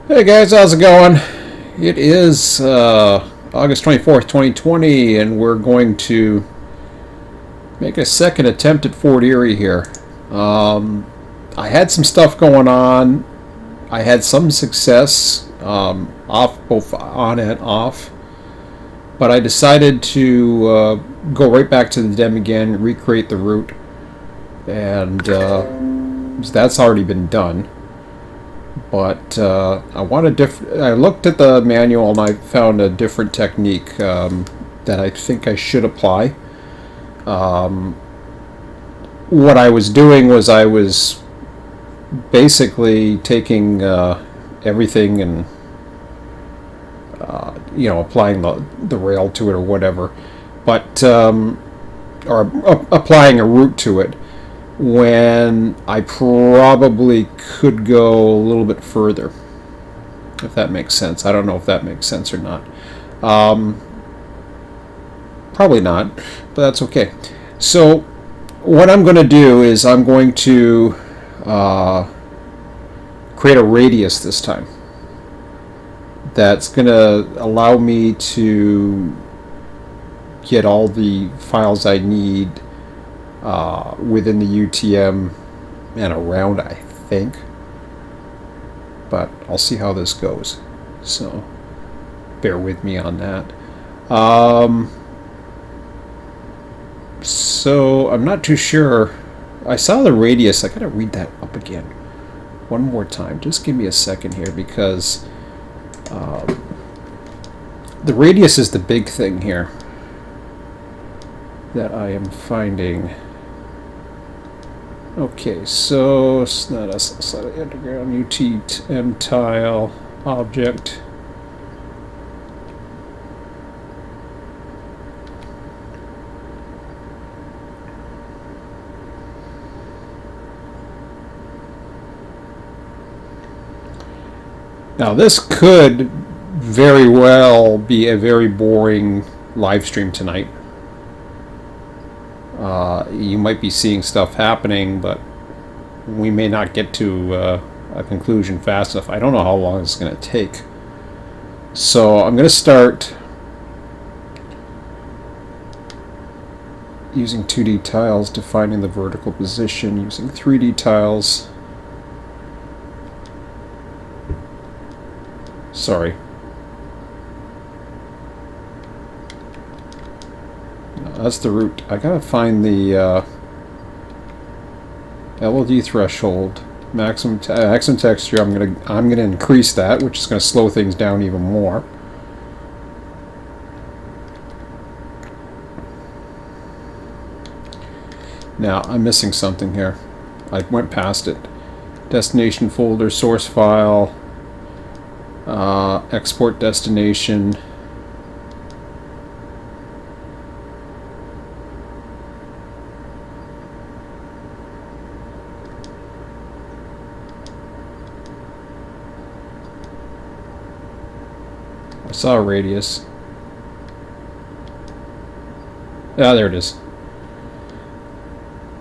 Hey guys, how's it going? It is August 24th, 2020, and we're going to make a second attempt at Fort Erie here. I had some stuff going on. I had some success, off, both on and off, but I decided to go right back to the dem again, recreate the route, and that's already been done. But I want a different. I looked at the manual and I found a different technique that I think I should apply. What I was doing was I was basically taking everything and applying the rail to it or whatever, but or applying a route to it, when I probably could go a little bit further, if that makes sense. I don't know if that makes sense or not. Probably not, but that's okay. So what I'm going to do is I'm going to create a radius this time that's going to allow me to get all the files I need within the UTM and around, I think. But I'll see how this goes. So bear with me on that. So I'm not too sure. I saw the radius. I gotta read that up again one more time. Just give me a second here, because the radius is the big thing here that I am finding. Okay, so it's not a side of underground UTM tile object. Now this could very well be a very boring live stream tonight. You might be seeing stuff happening, but we may not get to a conclusion fast enough. I don't know how long it's going to take. So I'm going to start using 2D tiles, defining the vertical position, using 3D tiles. Sorry. That's the route. I gotta find the LOD threshold, maximum texture. I'm gonna increase that, which is gonna slow things down even more. Now I'm missing something here. I went past it. Destination folder, source file, export destination. I saw a radius. Ah, there it is.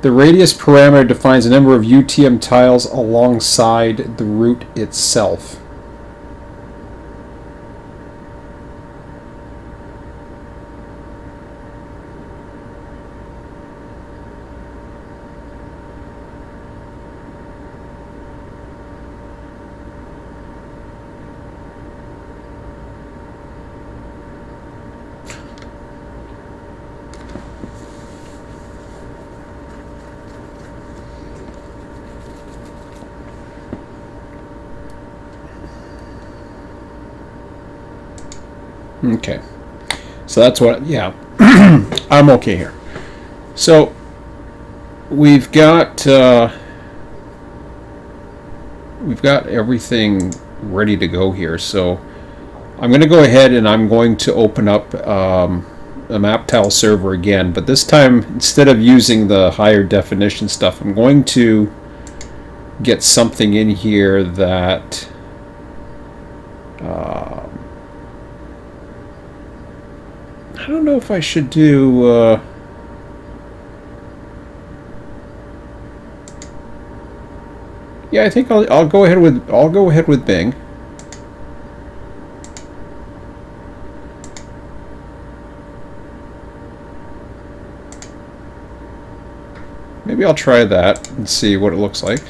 The radius parameter defines a number of UTM tiles alongside the route itself. Okay, so that's what, yeah, I'm okay here. So we've got everything ready to go here. So I'm going to go ahead and I'm going to open up a map tile server again, but this time, instead of using the higher definition stuff, I'm going to get something in here that I don't know if I should do yeah, I think I'll go ahead with Bing. Maybe I'll try that and see what it looks like.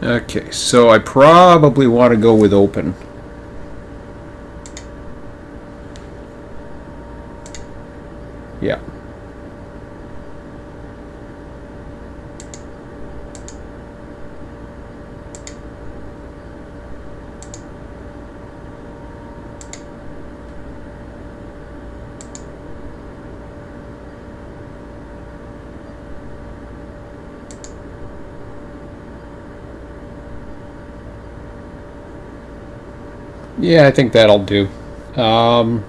Okay, so I probably want to go with open. Yeah. Yeah, I think that'll do. Um,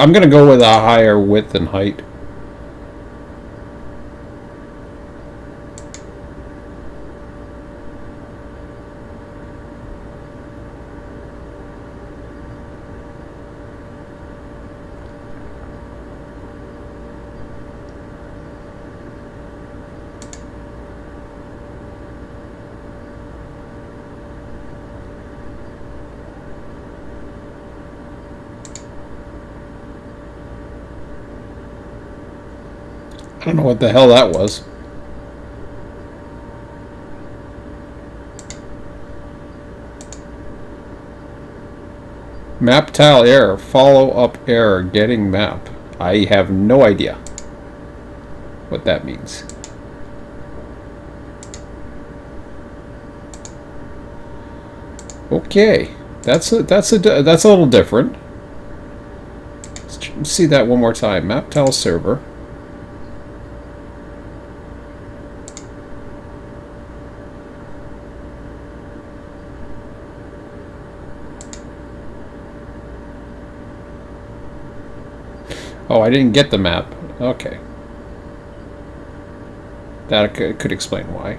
I'm going to go with a higher width and height. I don't know what the hell that was. Map tile error. Follow up error. Getting map. I have no idea what that means. Okay, that's a little different. Let's see that one more time. Map tile server. Oh, I didn't get the map. Okay. That could explain why.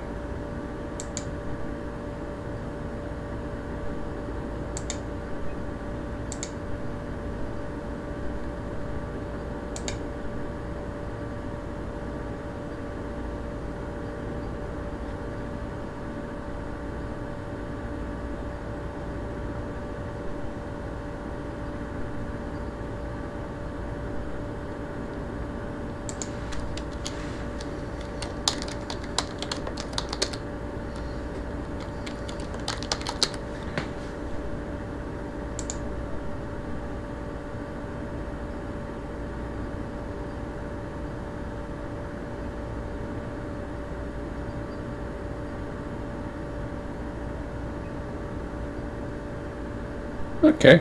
Okay.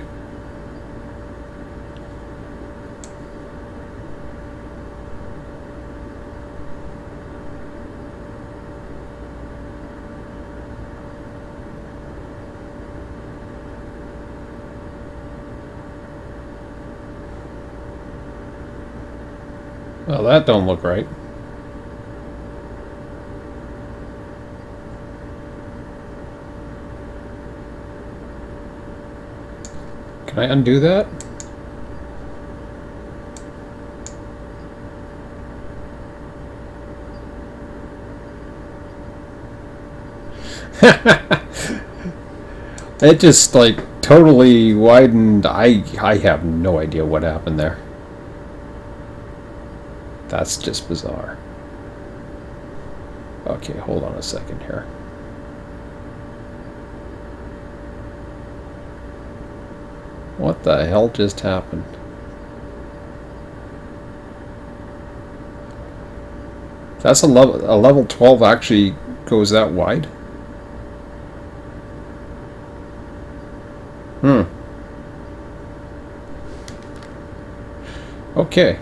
Well, that don't look right. Can I undo that? It just like totally widened. I have no idea what happened there. That's just bizarre. Okay, hold on a second here. What the hell just happened? That's a level 12 actually goes that wide? Okay.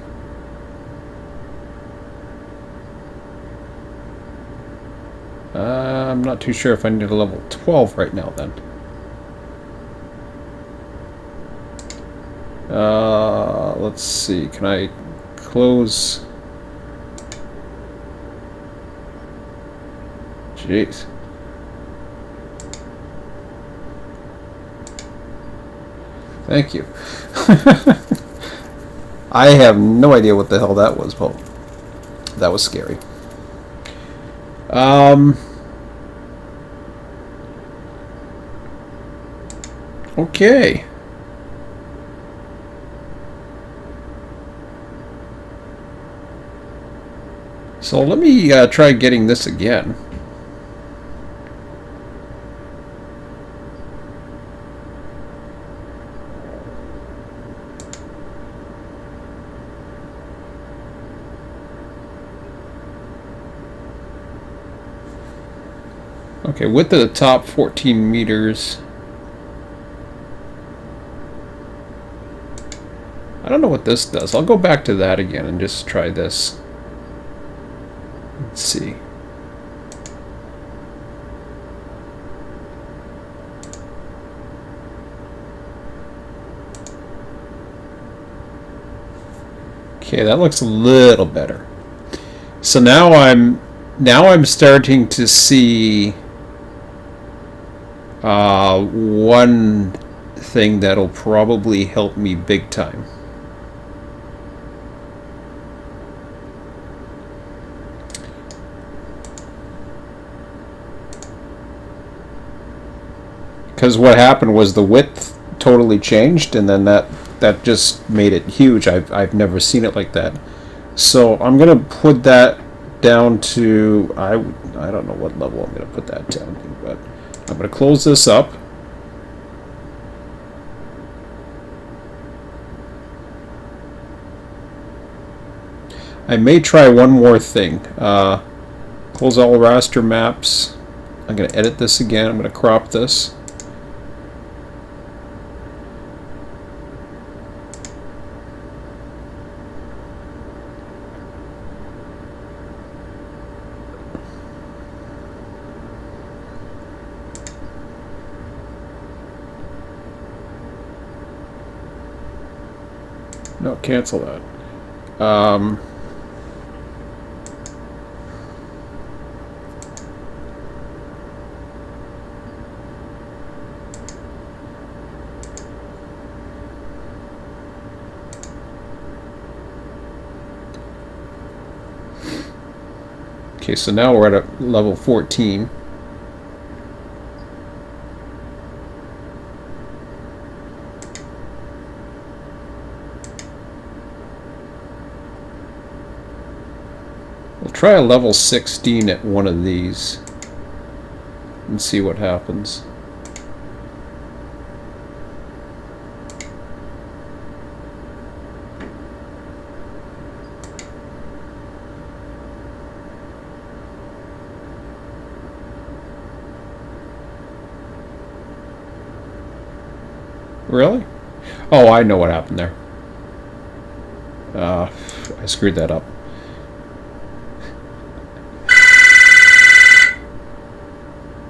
I'm not too sure if I need a level 12 right now then. Let's see. Can I close? Jeez. Thank you. I have no idea what the hell that was, Paul. That was scary. Okay. So let me try getting this again. Okay, width of the top 14 meters. I don't know what this does. I'll go back to that again and just try this. Let's see. Okay, that looks a little better. So now I'm starting to see one thing that'll probably help me big time. Because what happened was the width totally changed, and then that just made it huge. I've never seen it like that. So I'm gonna put that down to I don't know what level I'm gonna put that down to, but I'm gonna close this up. I may try one more thing. Close all raster maps. I'm gonna edit this again. I'm gonna crop this. No, cancel that. Okay, so now we're at a level 14. We'll try a level 16 at one of these and see what happens. Really? Oh, I know what happened there. I screwed that up.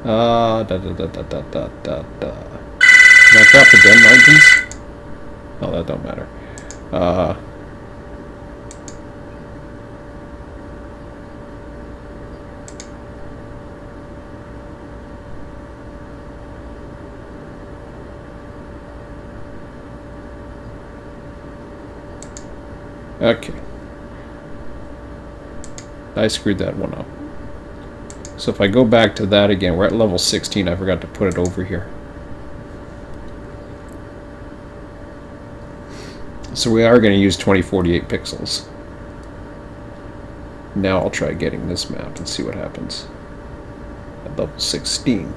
Da da da da da da da da. Can I crop the den margins? Oh, that don't matter. Okay. I screwed that one up. So if I go back to that again, we're at level 16. I forgot to put it over here. So we are going to use 2048 pixels. Now I'll try getting this map and see what happens at level 16.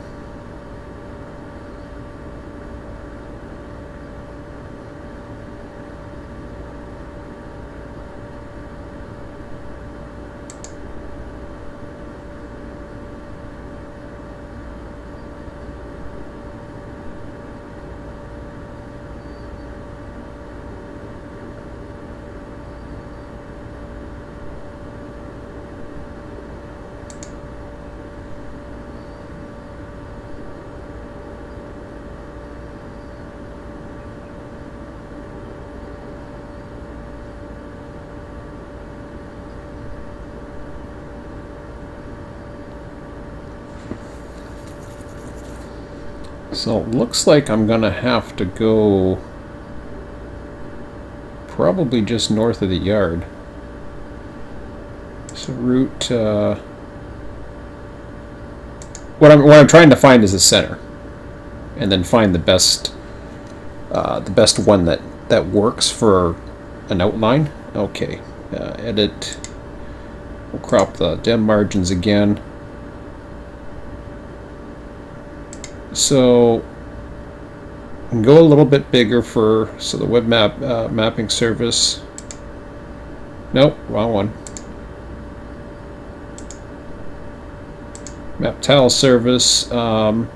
So it looks like I'm gonna have to go probably just north of the yard. So route, what I'm trying to find is the center, and then find the best one that works for an outline. Okay, edit. We'll crop the dim margins again. So go a little bit bigger so the web mapping service. Nope, wrong one. Map tile service. I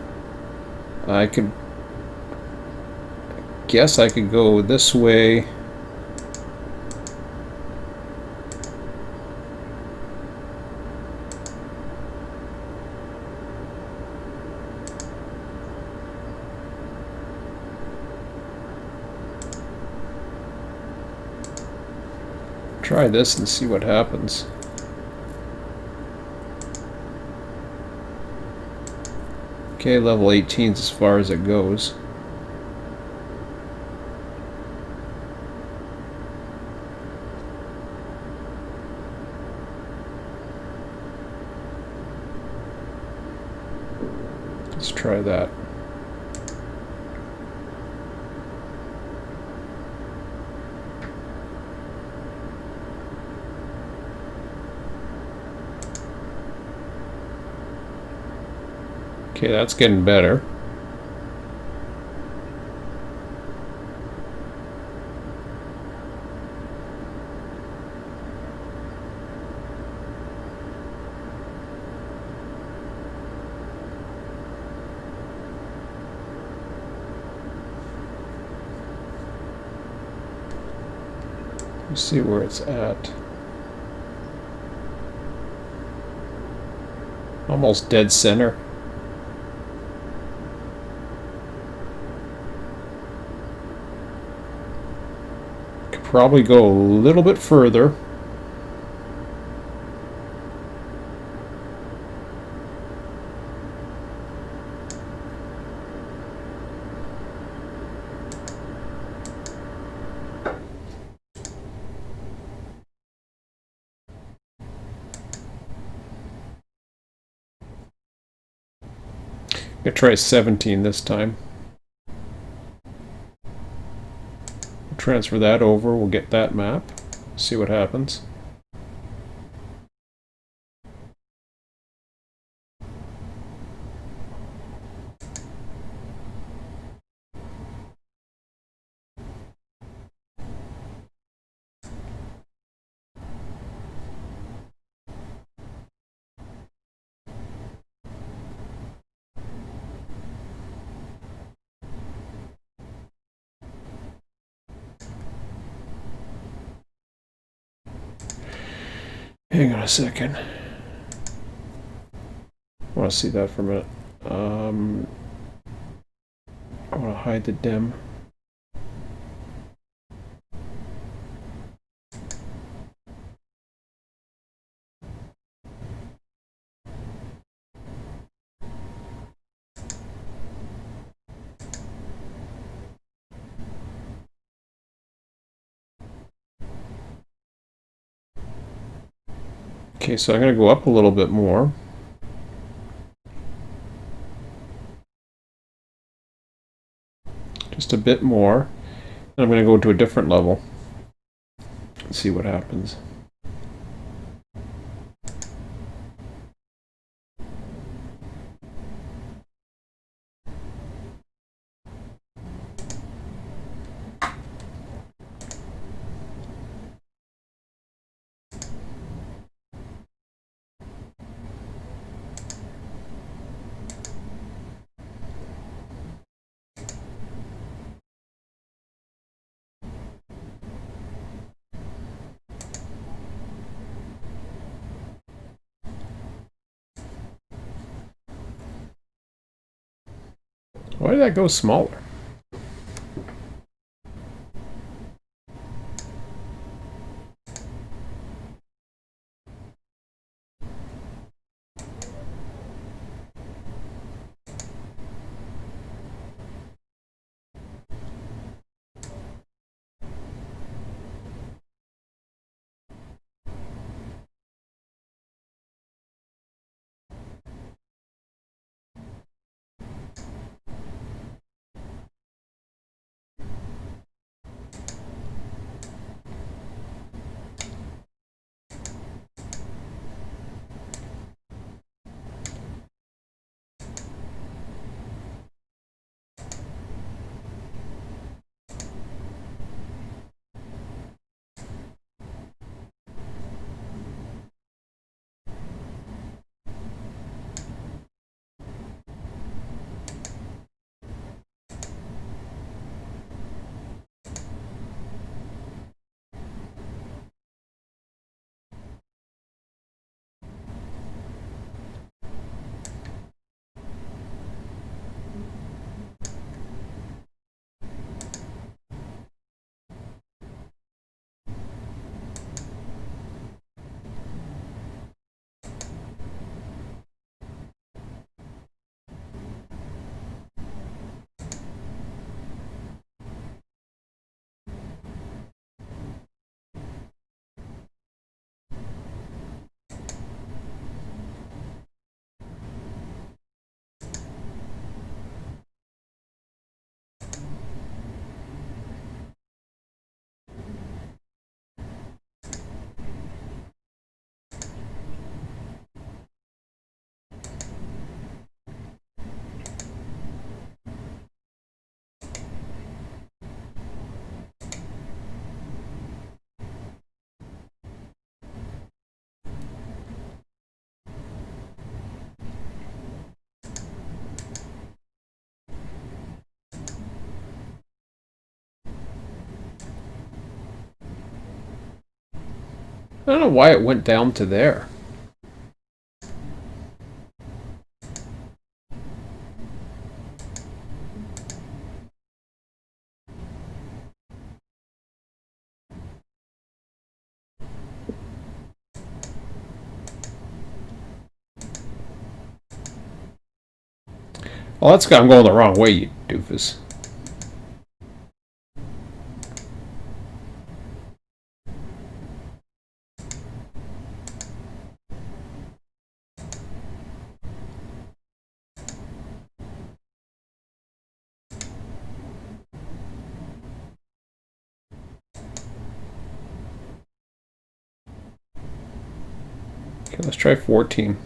guess I could go this way. Try this and see what happens. Okay, level 18 is as far as it goes. Let's try that. Okay, that's getting better. Let's see where it's at. Almost dead center. Could probably go a little bit further. I'm gonna try 17 this time. Transfer that over, we'll get that map, see what happens. Hang on a second. I want to see that for a minute. I want to hide the dim. Okay, so I'm going to go up a little bit more. Just a bit more. And I'm going to go to a different level and see what happens. Why did that go smaller? I don't know why it went down to there. Oh, that's I'm going the wrong way, you doofus. Okay, let's try 14.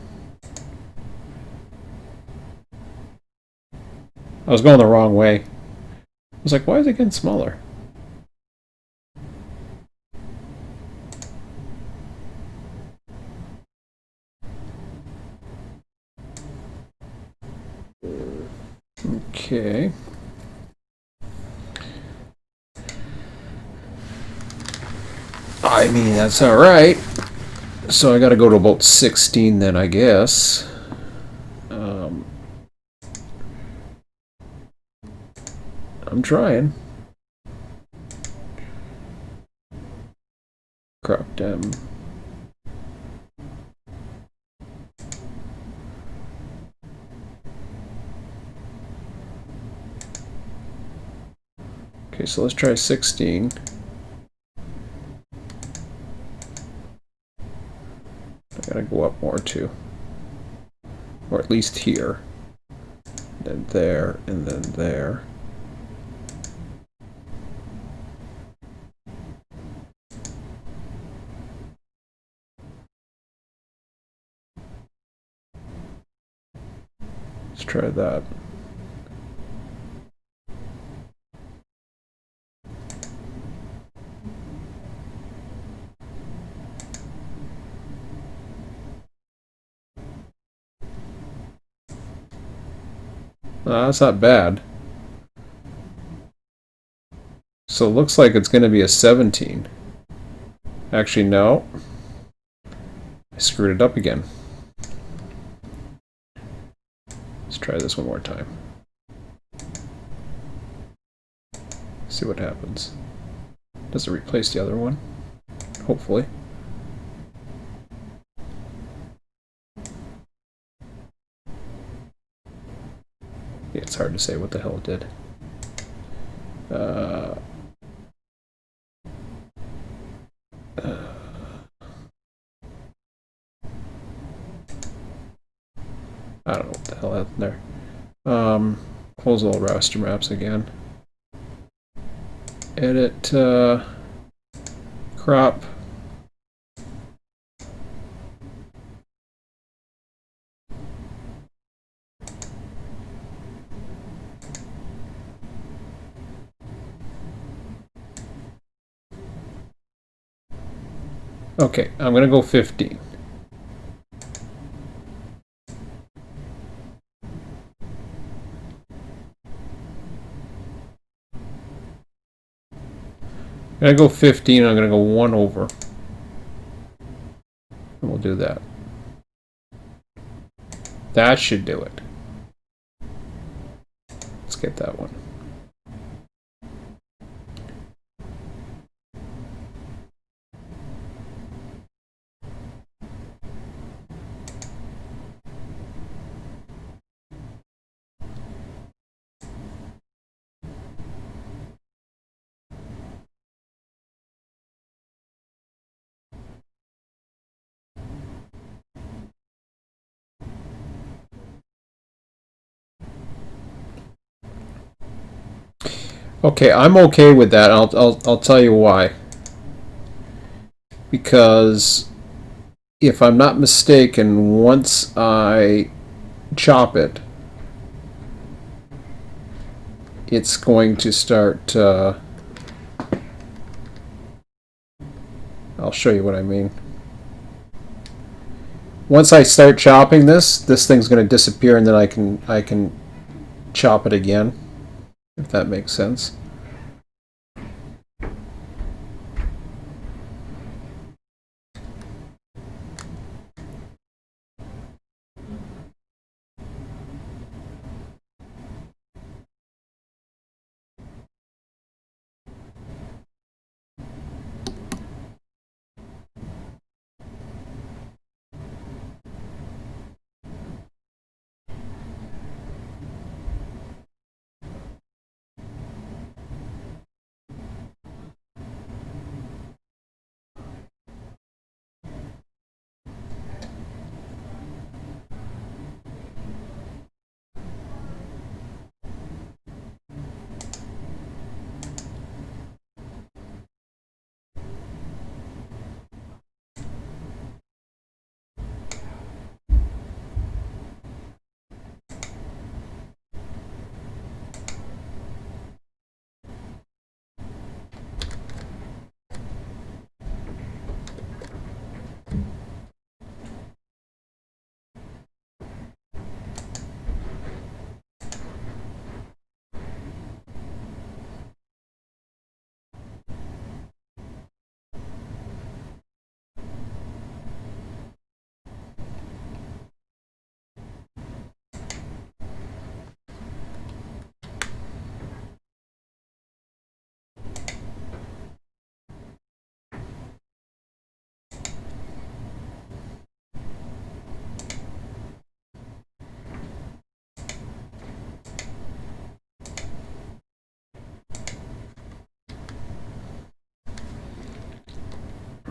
I was going the wrong way. I was like, why is it getting smaller? Okay. I mean, that's alright. So I gotta go to about 16 then, I guess. I'm trying. Crop them. Okay, so let's try 16. I gotta go up more too. Or at least here. Then there, and then there. Let's try that. That's not bad. So it looks like it's going to be a 17. Actually, no. I screwed it up again. Let's try this one more time. See what happens. Does it replace the other one? Hopefully. Yeah, it's hard to say what the hell it did. I don't know what the hell happened there. Close all raster maps again. Edit, crop. Okay, I'm gonna go 15. I'm gonna go 15, I'm gonna go 1 over. And we'll do that. That should do it. Let's get that one. Okay, I'm okay with that. I'll tell you why. Because if I'm not mistaken, once I chop it, it's going to start. I'll show you what I mean. Once I start chopping this thing's going to disappear, and then I can chop it again, if that makes sense.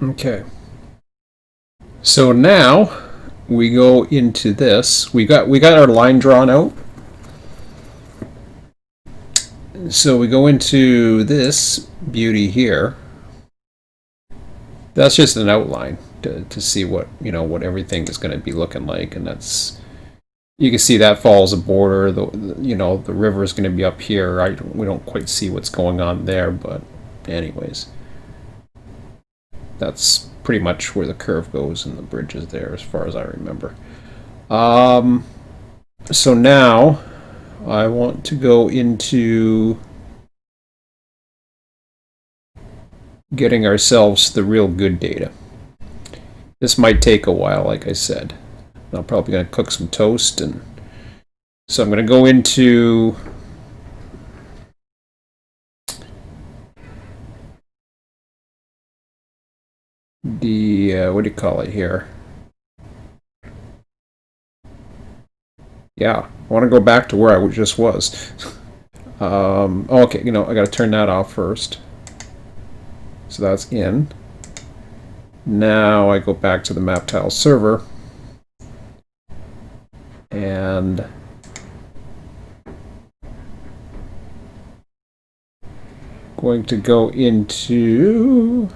Okay. So now we go into this. We got our line drawn out. So we go into this beauty here. That's just an outline to see what what everything is going to be looking like, and that's you can see that follows a border. The river is going to be up here. We don't quite see what's going on there, but anyways, that's pretty much where the curve goes, and the bridge is there, as far as I remember. So now I want to go into getting ourselves the real good data. This might take a while, like I said. I'm probably going to cook some toast, and so I'm going to go into the what do you call it here? Yeah, I want to go back to where I just was. Okay, I got to turn that off first. So that's in. Now I go back to the map tile server, and going to go into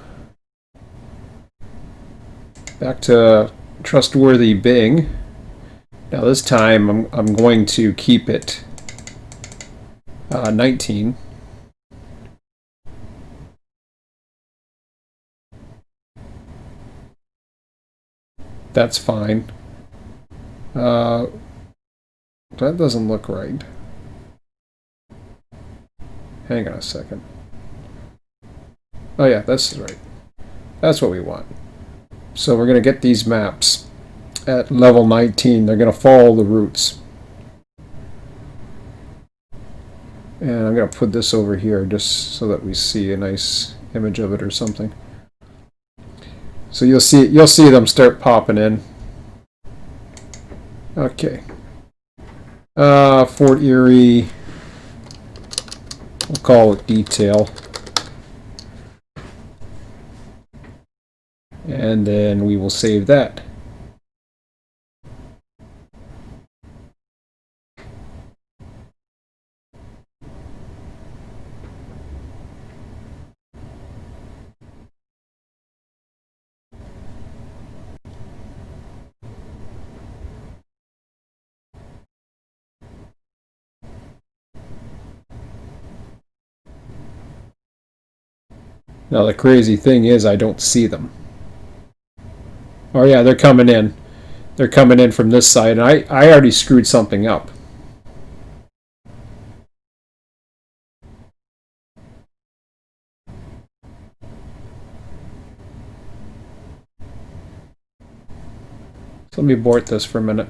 back to trustworthy Bing. Now this time I'm going to keep it 19. That's fine. That doesn't look right. Hang on a second. Oh yeah, this is right. That's what we want. So we're going to get these maps at level 19. They're going to follow the routes. And I'm going to put this over here just so that we see a nice image of it or something. So you'll see them start popping in. Okay. Fort Erie. We'll call it detail. And then we will save that. Now the crazy thing is I don't see them. Oh yeah, they're coming in. They're coming in from this side, and I already screwed something up. So let me abort this for a minute.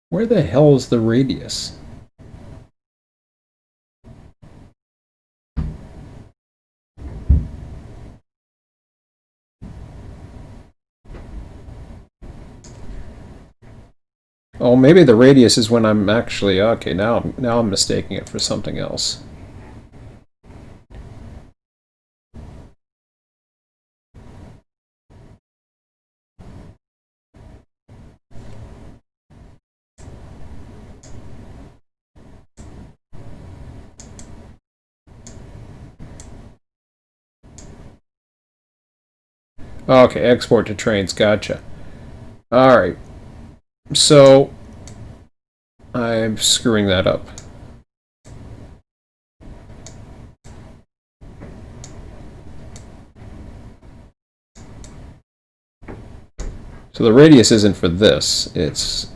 Where the hell is the radius? Oh, maybe the radius is when I'm actually okay. Now I'm mistaking it for something else. Okay, export to trains. Gotcha. All right. So I'm screwing that up. So the radius isn't for this. It's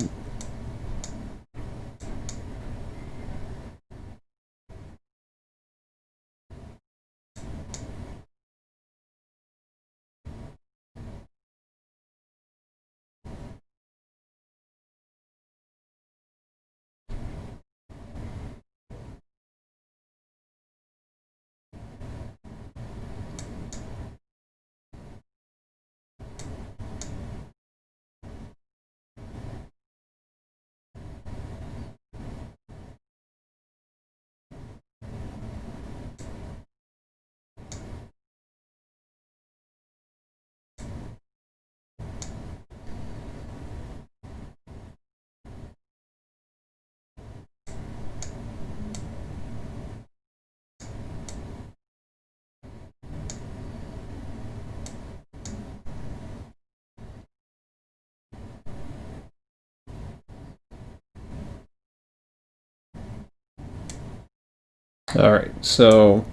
All right, so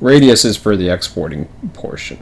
radius is for the exporting portion.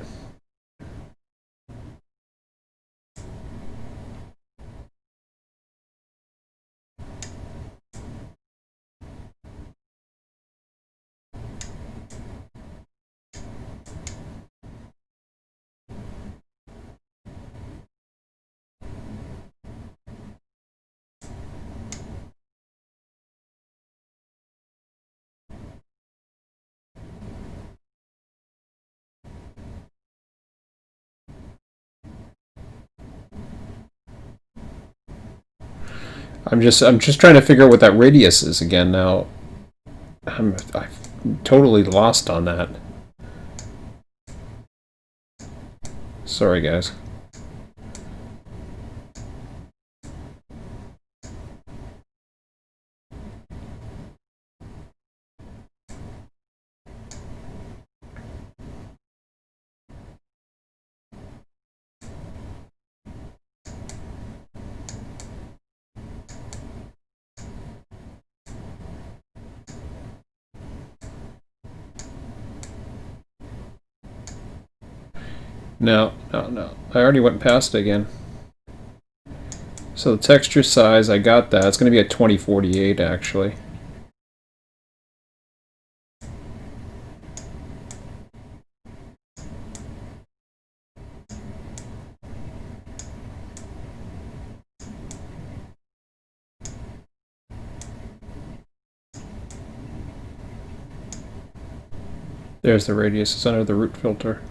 I'm just trying to figure out what that radius is again now. I'm totally lost on that. Sorry, guys. No. I already went past it again. So the texture size, I got that. It's going to be at 2048 actually. There's the radius. It's under the root filter.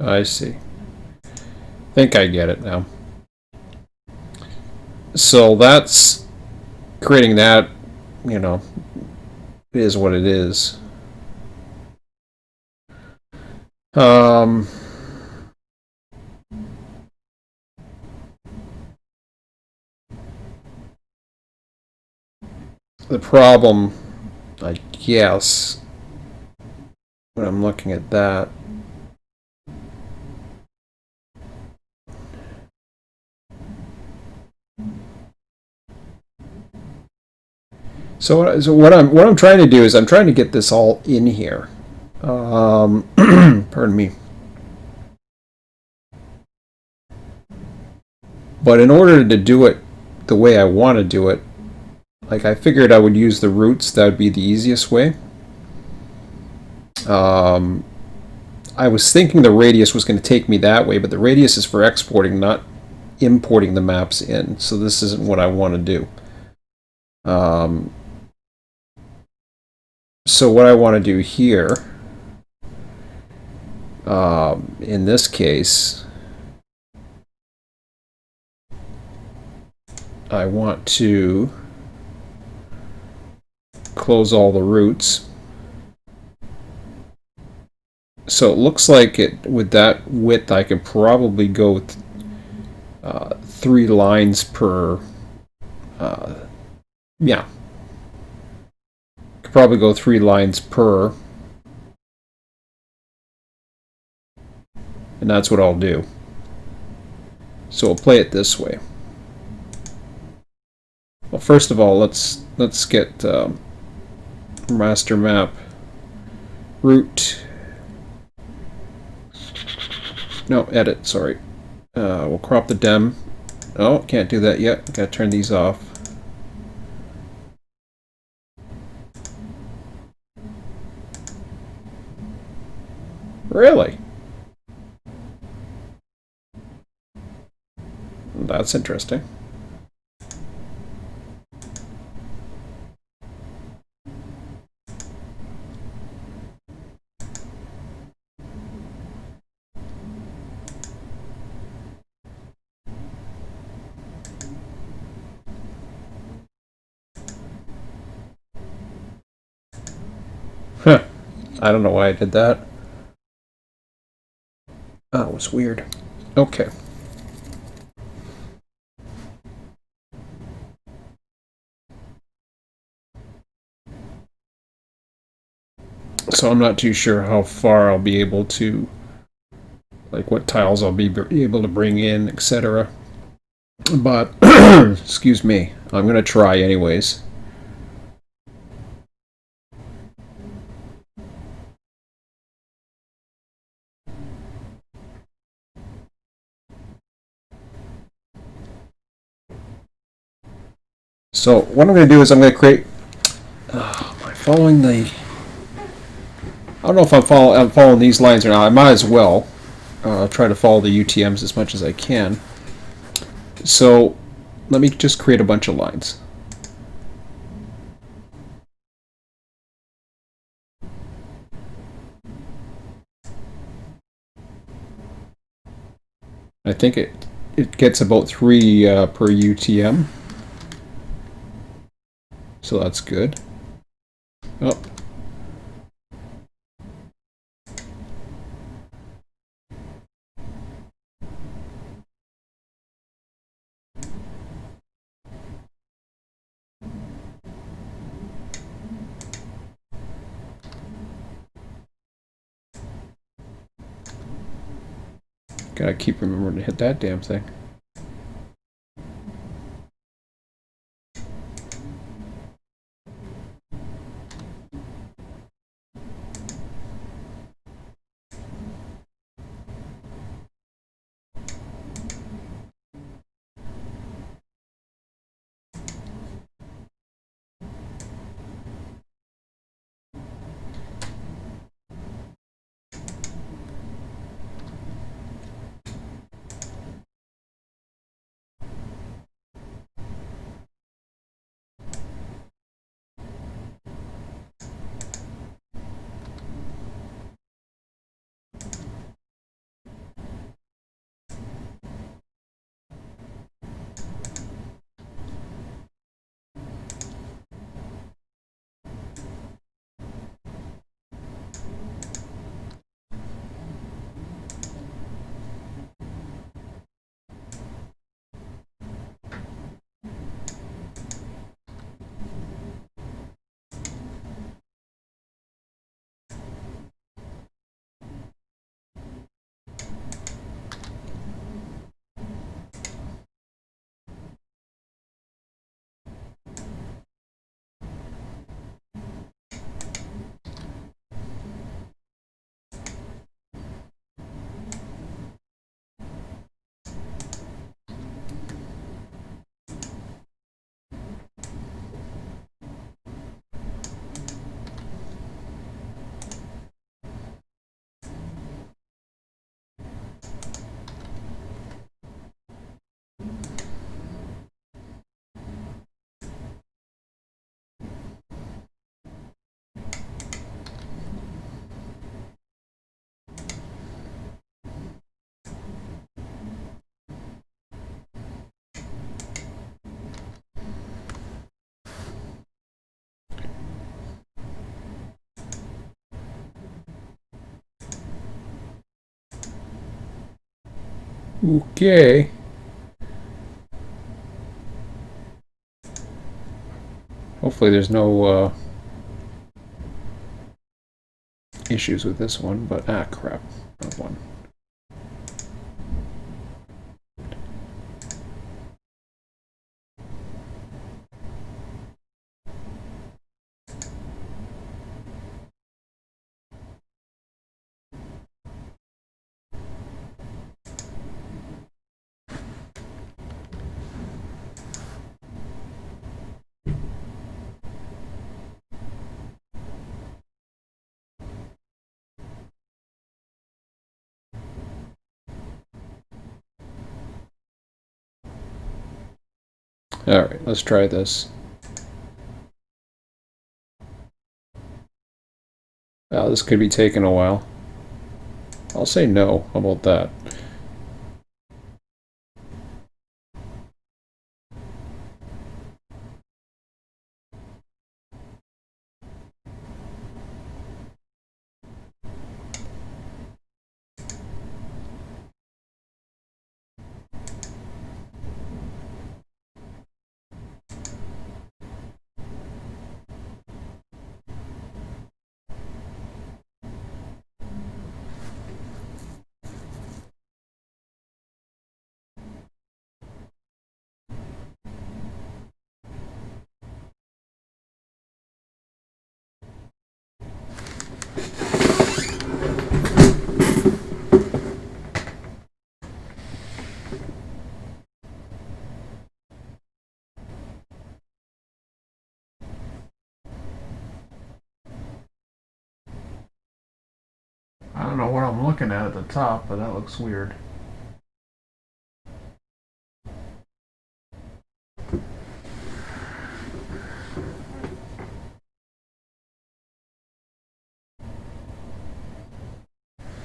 I see. I think I get it now. So that's creating that, you know, is what it is. The problem, I guess, when I'm looking at that, so what I'm trying to do is I'm trying to get this all in here. Pardon me. But in order to do it the way I want to do it, like I figured I would use the roots. That would be the easiest way. I was thinking the radius was going to take me that way, but the radius is for exporting, not importing the maps in. So this isn't what I want to do. So what I want to do here, in this case, I want to close all the roots. So it looks like it with that width I could probably go with 3 lines per. Yeah, could probably go 3 lines per, and that's what I'll do. So we'll play it this way. Well, first of all, let's get master map root. No, edit. Sorry. We'll crop the dem. Oh, can't do that yet. Gotta turn these off. Really? That's interesting. Huh. I don't know why I did that. Oh, it was weird. Okay. So I'm not too sure how far I'll be able to, like what tiles I'll be able to bring in, etc. But, excuse me, I'm going to try anyways. So what I'm going to do is I'm going to create, am I following the, I don't know if I'm following these lines or not. I might as well try to follow the UTMs as much as I can. So let me just create a bunch of lines. I think it gets about 3 per UTM. So that's good. Oh, gotta keep remembering to hit that damn thing. Okay. Hopefully there's no issues with this one, but crap. Not one. Alright, let's try this. This could be taking a while. I'll say no. How about that? I'm looking at the top, but that looks weird.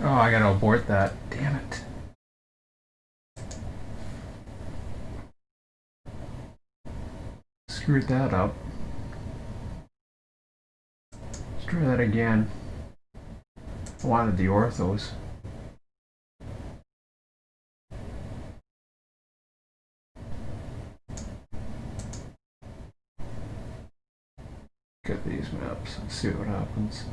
Oh, I gotta abort that. Damn it. Screwed that up. Let's try that again. I wanted the orthos. Get these maps and see what happens.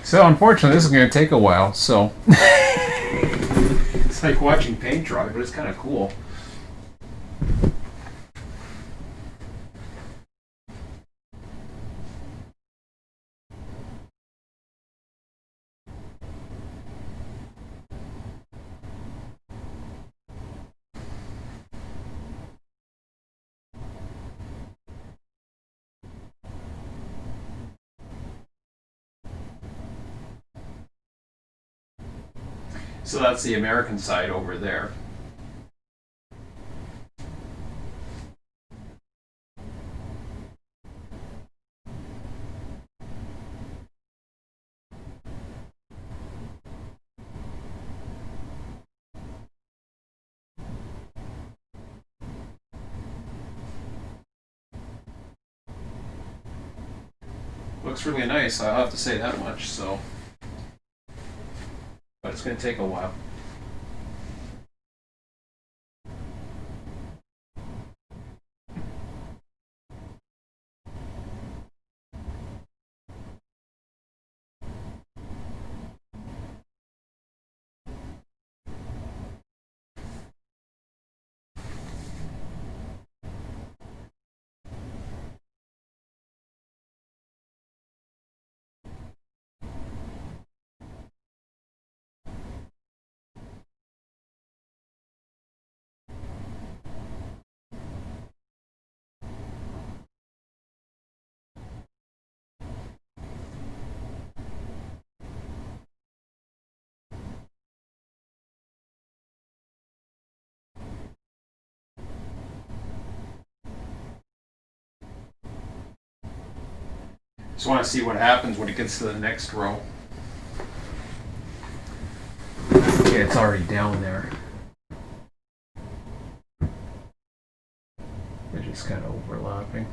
So unfortunately, this is going to take a while. So it's like watching paint dry, but it's kind of cool. So that's the American side over there. Looks really nice, I'll have to say that much. So, but it's going to take a while. Just want to see what happens when it gets to the next row. Okay, it's already down there. They're just kind of overlapping.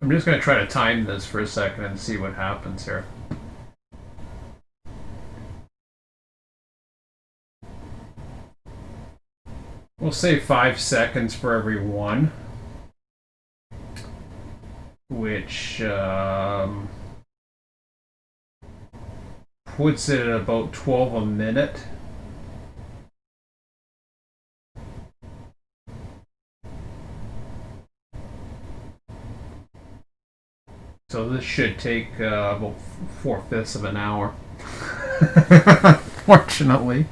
I'm just going to try to time this for a second and see what happens here. We'll say 5 seconds for every one, which puts it at about 12 a minute. So this should take about 4/5 of an hour. Fortunately.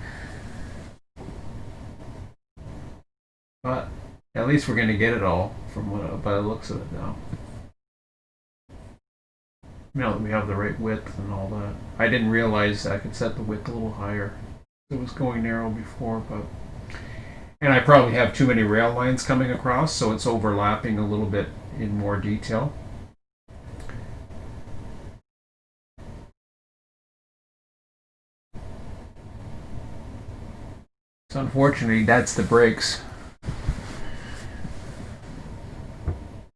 But at least we're going to get it all from by the looks of it now. Now that we have the right width and all that. I didn't realize I could set the width a little higher. It was going narrow before, but... And I probably have too many rail lines coming across, so it's overlapping a little bit in more detail. So unfortunately, that's the brakes.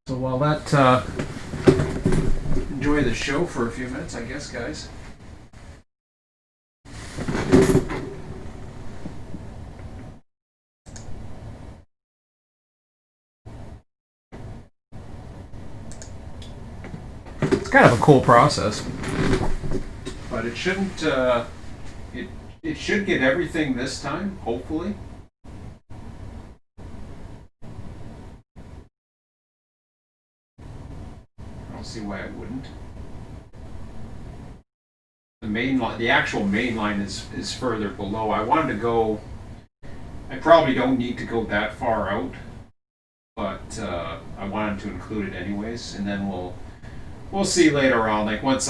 So while that, enjoy the show for a few minutes, I guess, guys. It's kind of a cool process, but it shouldn't. It should get everything this time, hopefully. I don't see why it wouldn't. The main line, the actual main line is further below. I wanted to go. I probably don't need to go that far out, but I wanted to include it anyways, and then we'll see later on. Like once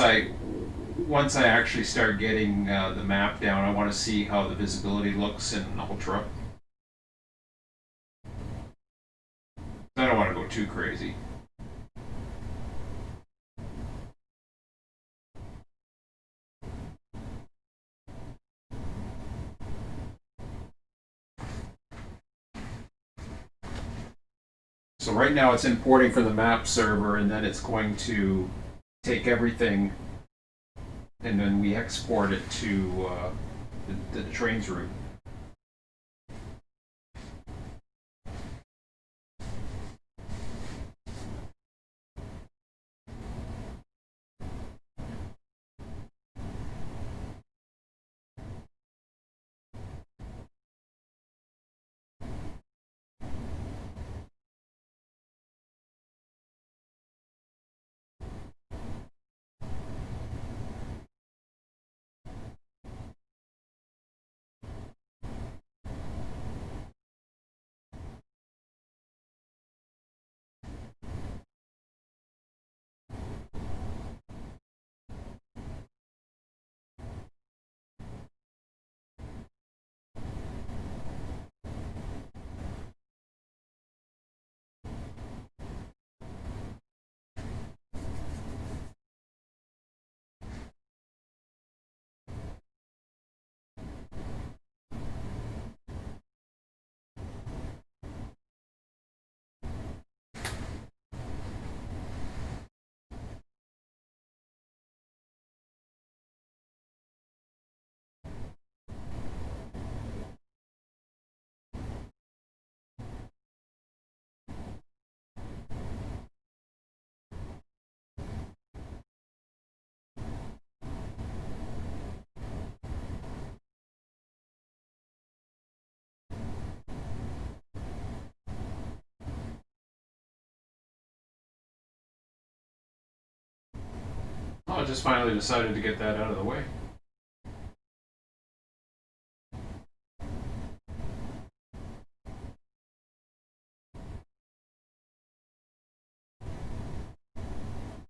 I actually start getting the map down, I want to see how the visibility looks in Ultra. I don't want to go too crazy. So right now it's importing from the map server, and then it's going to take everything, and then we export it to the trains route. I just finally decided to get that out of the way.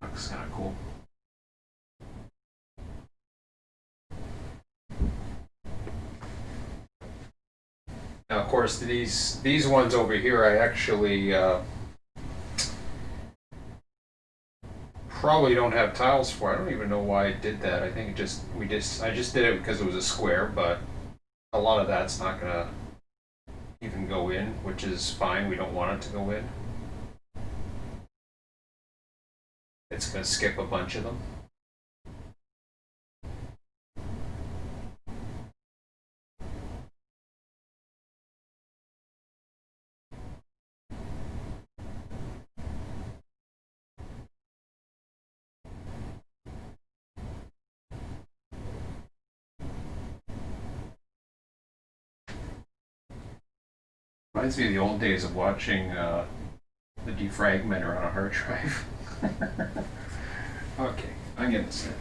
Looks kind of cool. Now, of course, these ones over here, I actually probably don't have tiles for. I don't even know why I did that. I think I just did it because it was a square, but a lot of that's not gonna even go in, which is fine. We don't want it to go in. It's gonna skip a bunch of them. Reminds me of the old days of watching the defragmenter on a hard drive. Okay, I'm getting sick.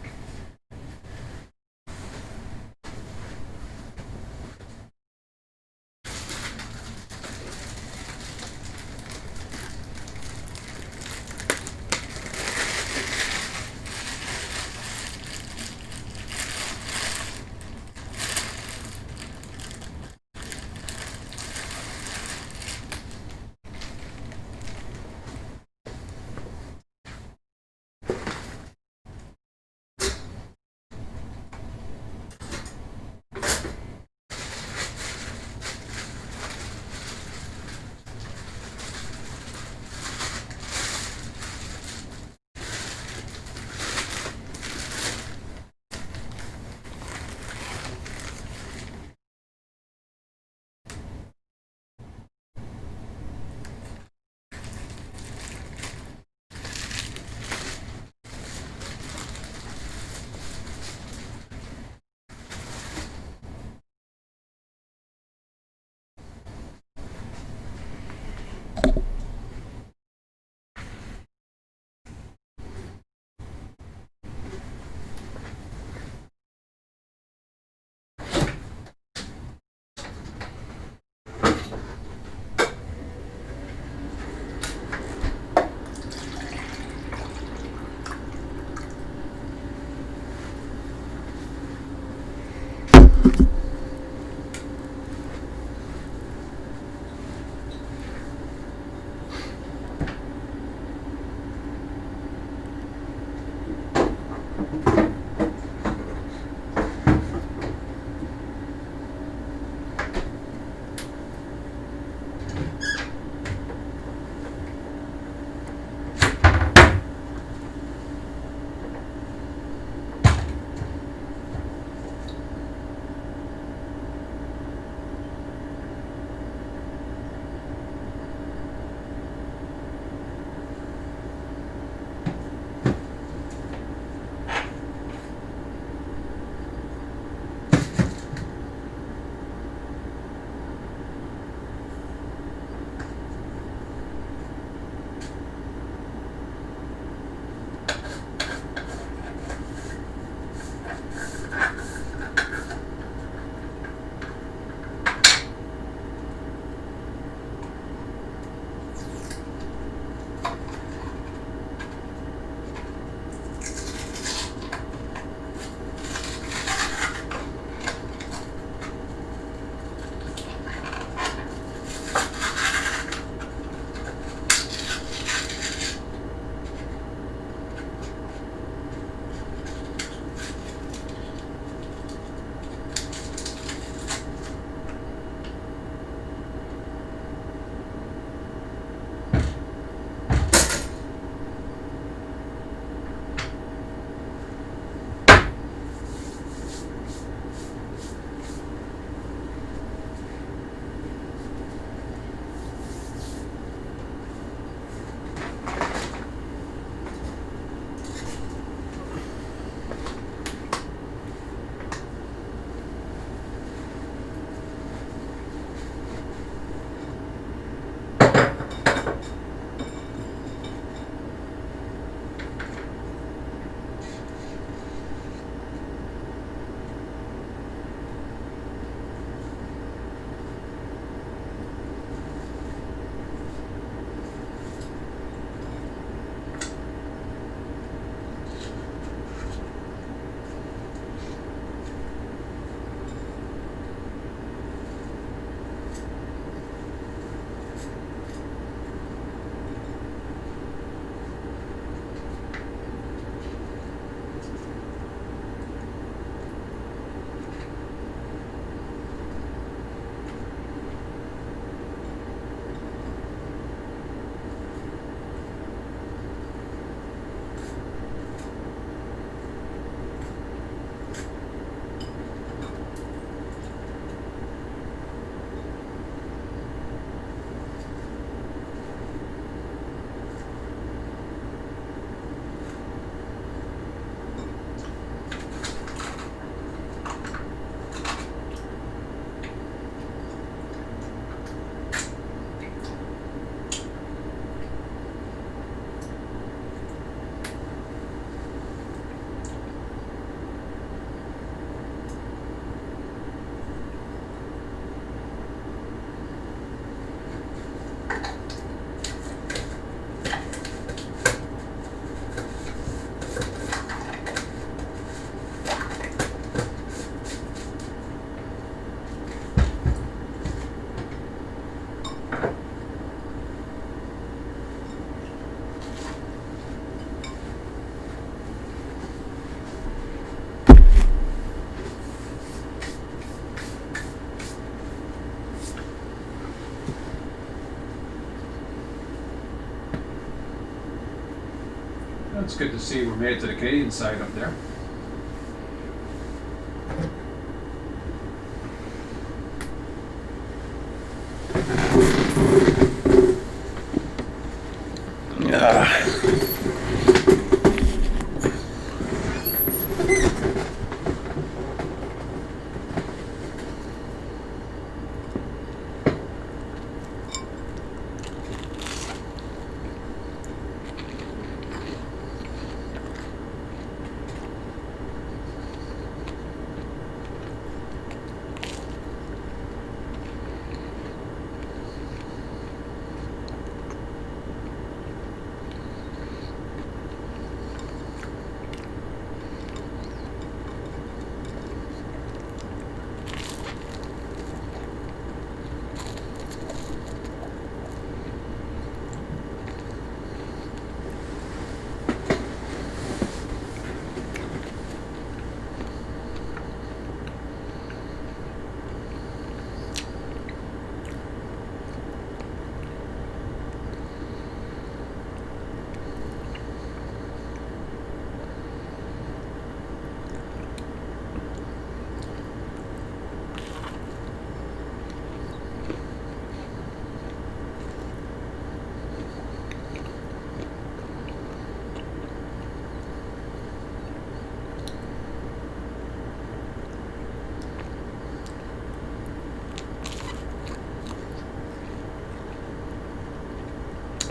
That's good to see we're made it to the Canadian side up there.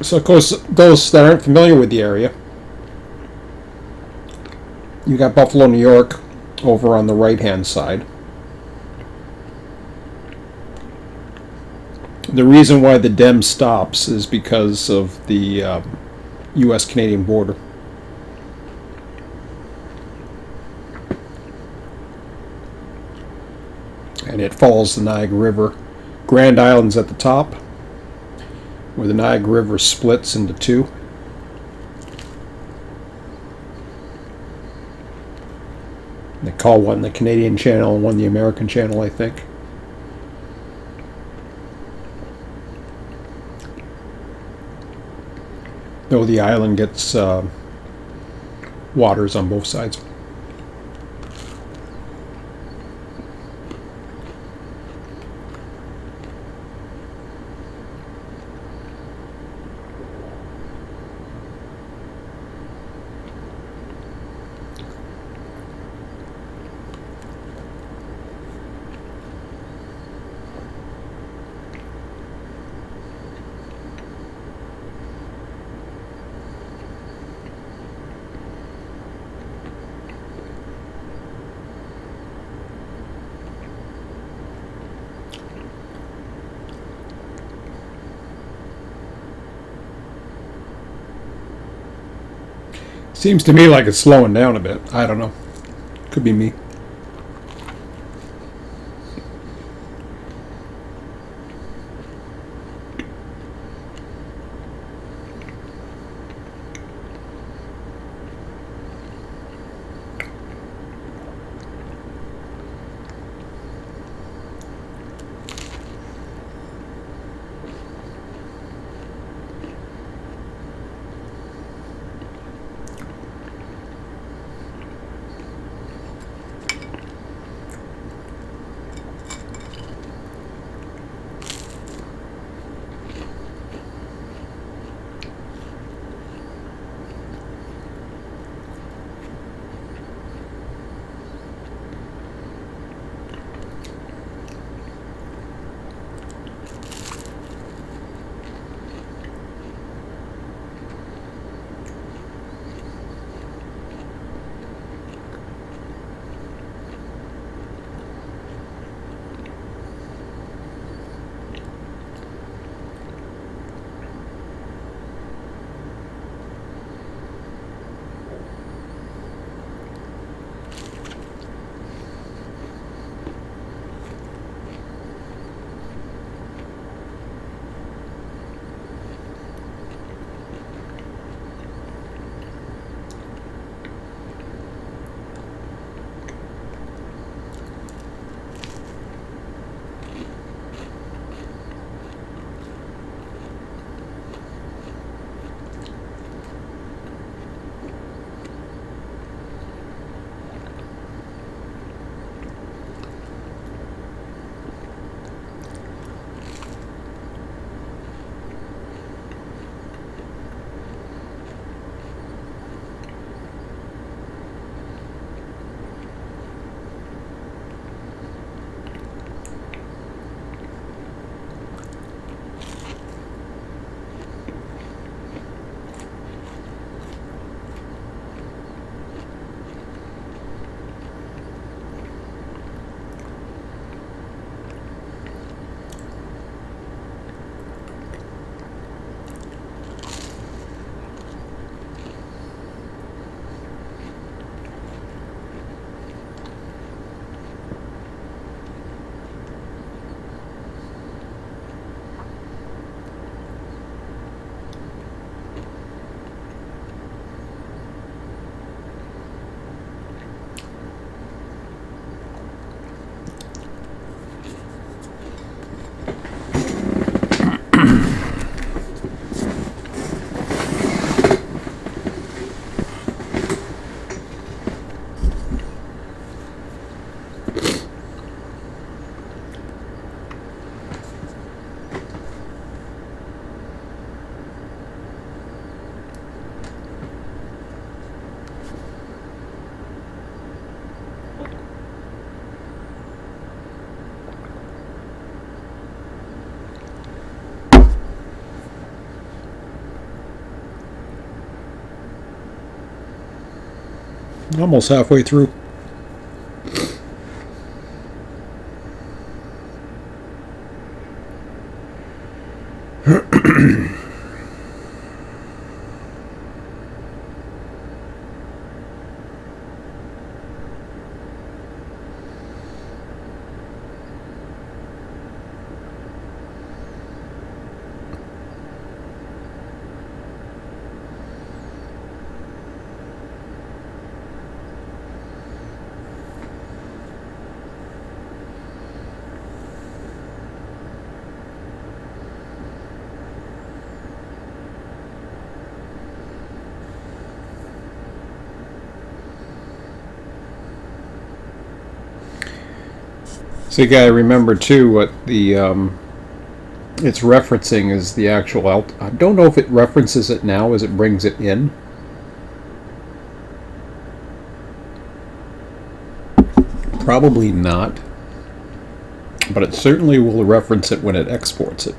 So, of course, those that aren't familiar with the area, you got Buffalo, New York, over on the right-hand side. The reason why the DEM stops is because of the U.S.-Canadian border. And it follows the Niagara River. Grand Island's at the top, where the Niagara River splits into two. They call one the Canadian Channel and one the American Channel, I think. Though the island gets waters on both sides. Seems to me like it's slowing down a bit. I don't know. Could be me. Almost halfway through. So you gotta remember too what the it's referencing is the actual I don't know if it references it now as it brings it in. Probably not, but it certainly will reference it when it exports it.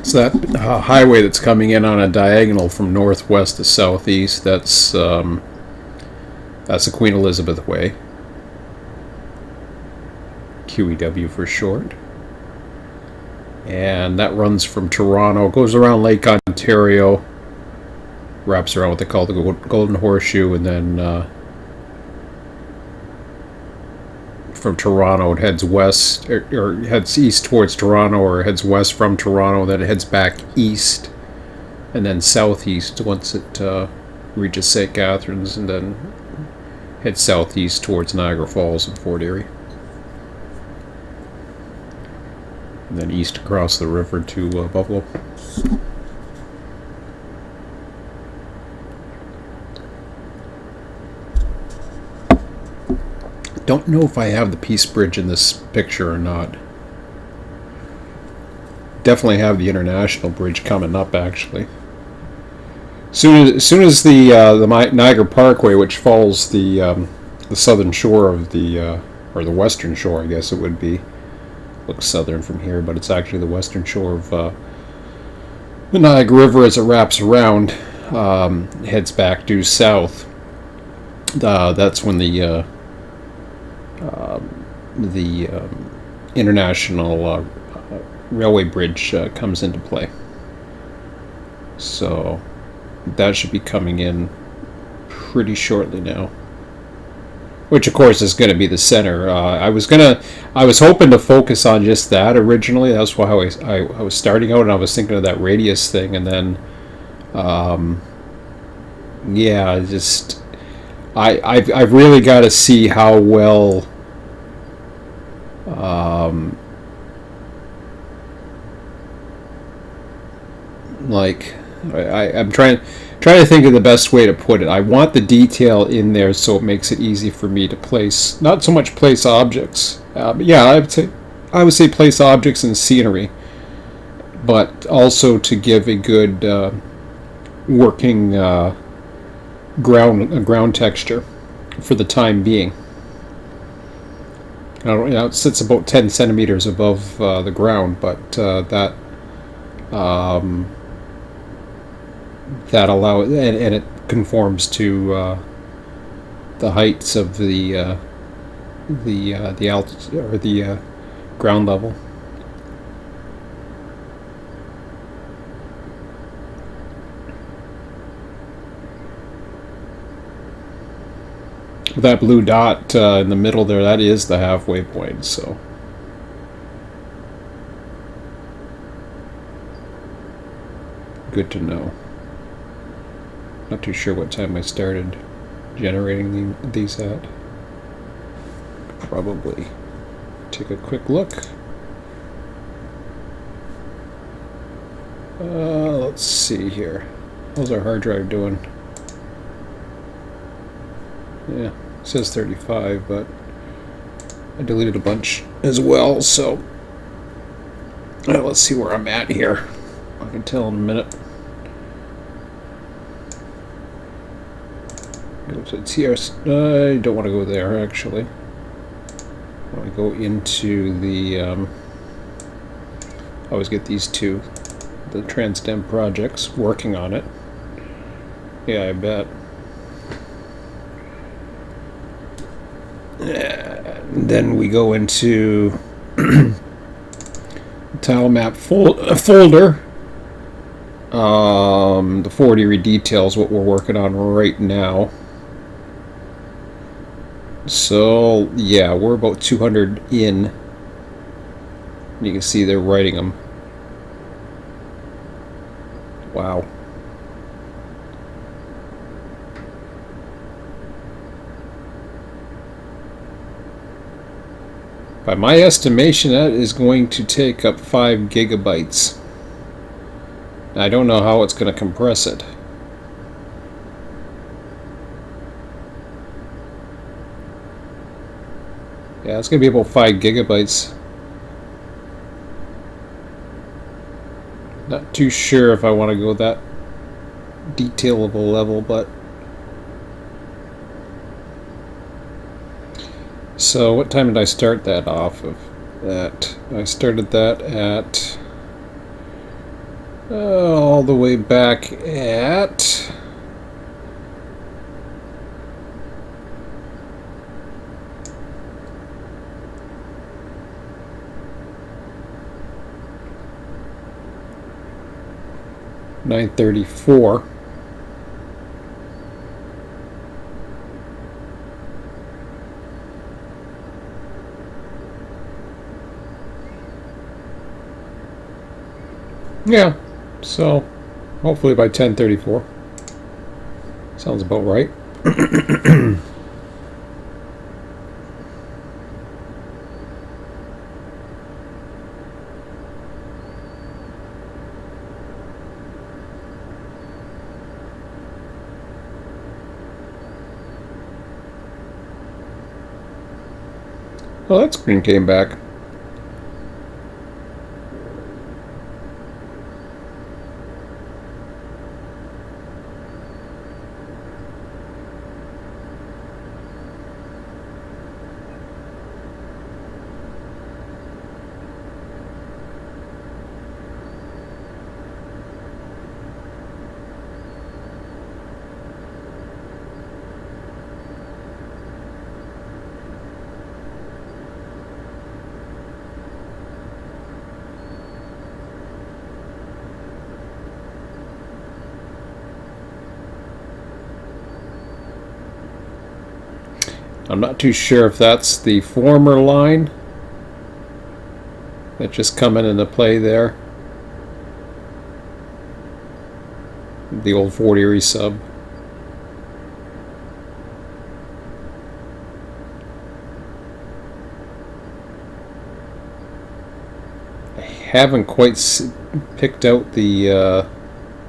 So that highway that's coming in on a diagonal from northwest to southeast, that's the Queen Elizabeth Way, QEW for short. And that runs from Toronto, goes around Lake Ontario, wraps around what they call the Golden Horseshoe, and then from Toronto it heads west, or heads east towards Toronto, or heads west from Toronto, then it heads back east and then southeast once it reaches St. Catharines, and then heads southeast towards Niagara Falls and Fort Erie, and then east across the river to Buffalo. Don't know if I have the Peace Bridge in this picture or not. Definitely have the International Bridge coming up, actually. Soon as the Niagara Parkway, which follows the southern shore of the or the western shore, I guess it would be. Looks southern from here, but it's actually the western shore of the Niagara River as it wraps around, heads back due south. That's when the International Railway Bridge comes into play. So that should be coming in pretty shortly now. Which of course is going to be the center. I was hoping to focus on just that originally. That's why I was starting out, and I was thinking of that radius thing, and then yeah, just I've really got to see how well like I'm trying to think of the best way to put it. I want the detail in there so it makes it easy for me to place, not so much place objects, but yeah, I would say place objects and scenery, but also to give a good working ground texture for the time being. I don't, you know, it sits about 10 centimeters above the ground, but that allows, and it conforms to the heights of the altitude or the ground level. That blue dot in the middle there, that is the halfway point, so. Good to know. Not too sure what time I started generating these at. Probably take a quick look. Let's see here. How's our hard drive doing? Yeah, it says 35, but I deleted a bunch as well, so let's see where I'm at here. I can tell in a minute. Go to TRS. I don't want to go there, actually. I want to go into the... I always get these two. The Transdem projects, working on it. Yeah, I bet. And then we go into tile map folder. The Fort Erie details what we're working on right now. So yeah, we're about 200 in. You can see they're writing them. Wow. By my estimation, that is going to take up 5 gigabytes. I don't know how it's going to compress it. Yeah, it's going to be about 5 gigabytes. Not too sure if I want to go that detail of a level, but... So, what time did I start that off of? That I started that at... all the way back at... $9:34. Yeah, so hopefully by 10:34. Sounds about right. Well, that screen came back. I'm not too sure if that's the former line that just coming into play there. The old Fort Erie sub. I haven't quite picked out the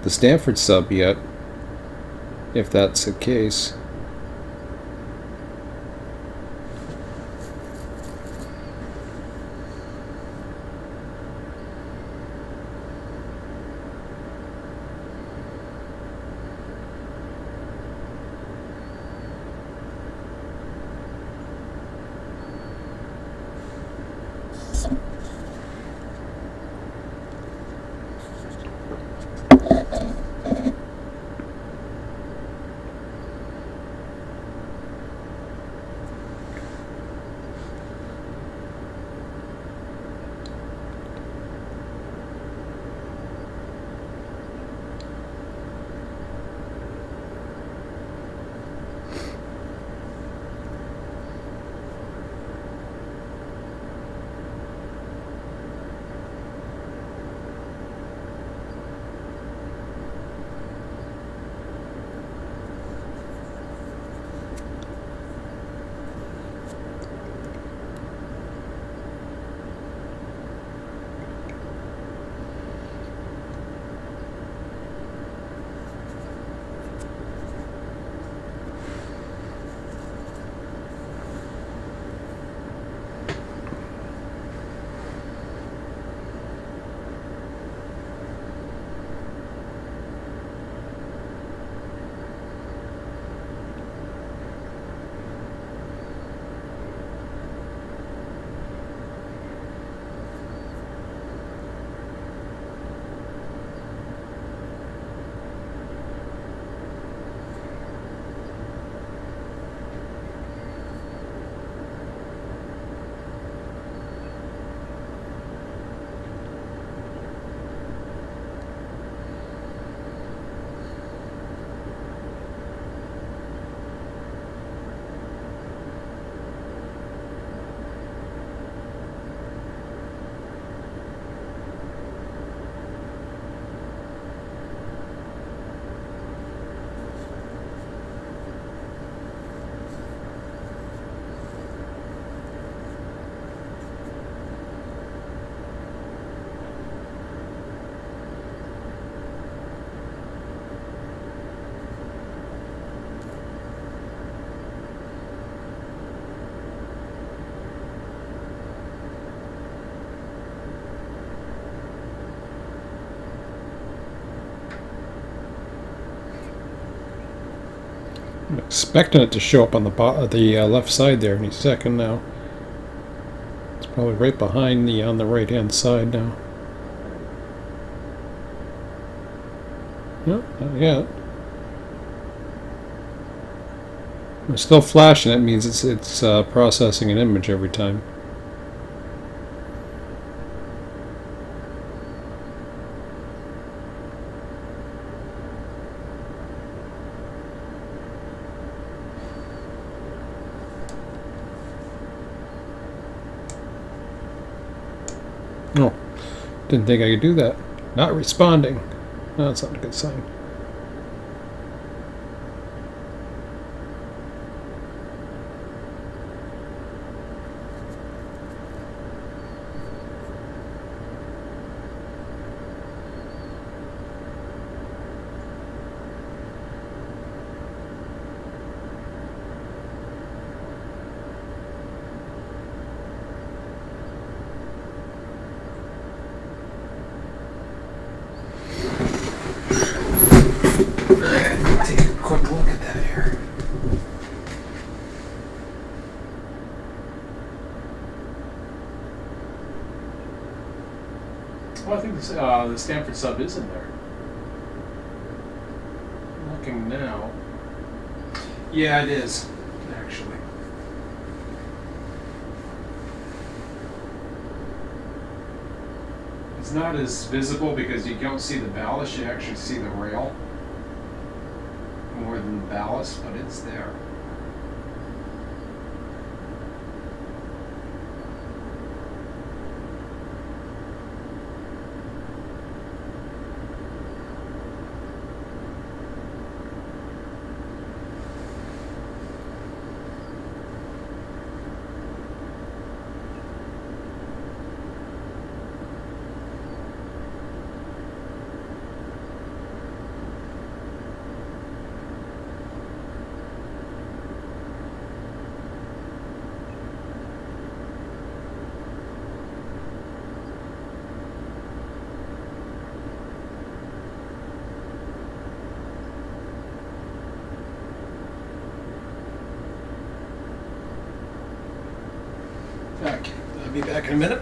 Stanford sub yet, if that's the case. I'm expecting it to show up on the left side there any second now. It's probably right behind me on the right hand side now. Nope, not yet. It's still flashing. That means it's processing an image every time. No, didn't think I could do that. Not responding. No, that's not a good sign. Take a quick look at that here. Well, I think the Stanford sub is in there. I'm looking now. Yeah, it is, actually. It's not as visible because you don't see the ballast, you actually see the rail more than the ballast, but it's there. Okay, I'll be back in a minute.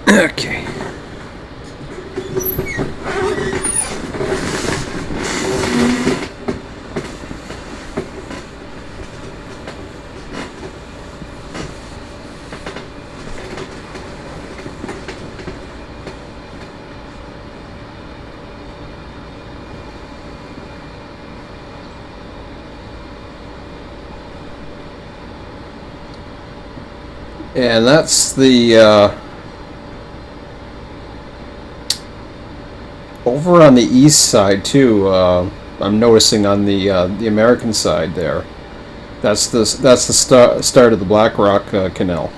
Okay. And that's the over on the east side too. I'm noticing on the American side there. That's the start of the Black Rock Canal.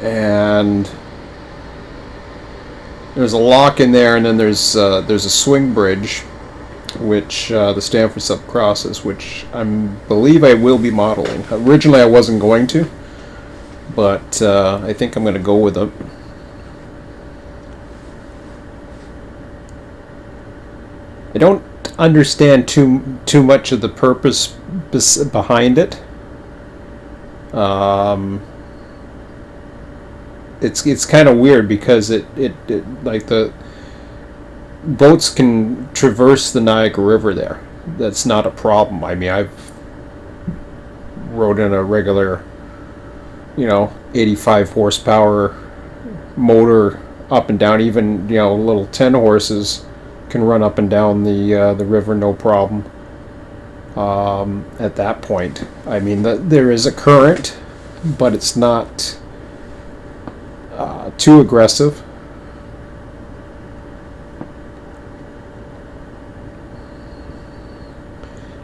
And there's a lock in there, and then there's a swing bridge, which the Stanford sub crosses, which I believe I will be modeling. Originally, I wasn't going to, but I think I'm going to go with it. I don't understand too much of the purpose behind it. It's kind of weird because it like the boats can traverse the Niagara River there. That's not a problem. I mean, I've rode in a regular, 85 horsepower motor up and down. Even little 10 horses can run up and down the river, no problem. At that point, I mean, there is a current, but it's not too aggressive.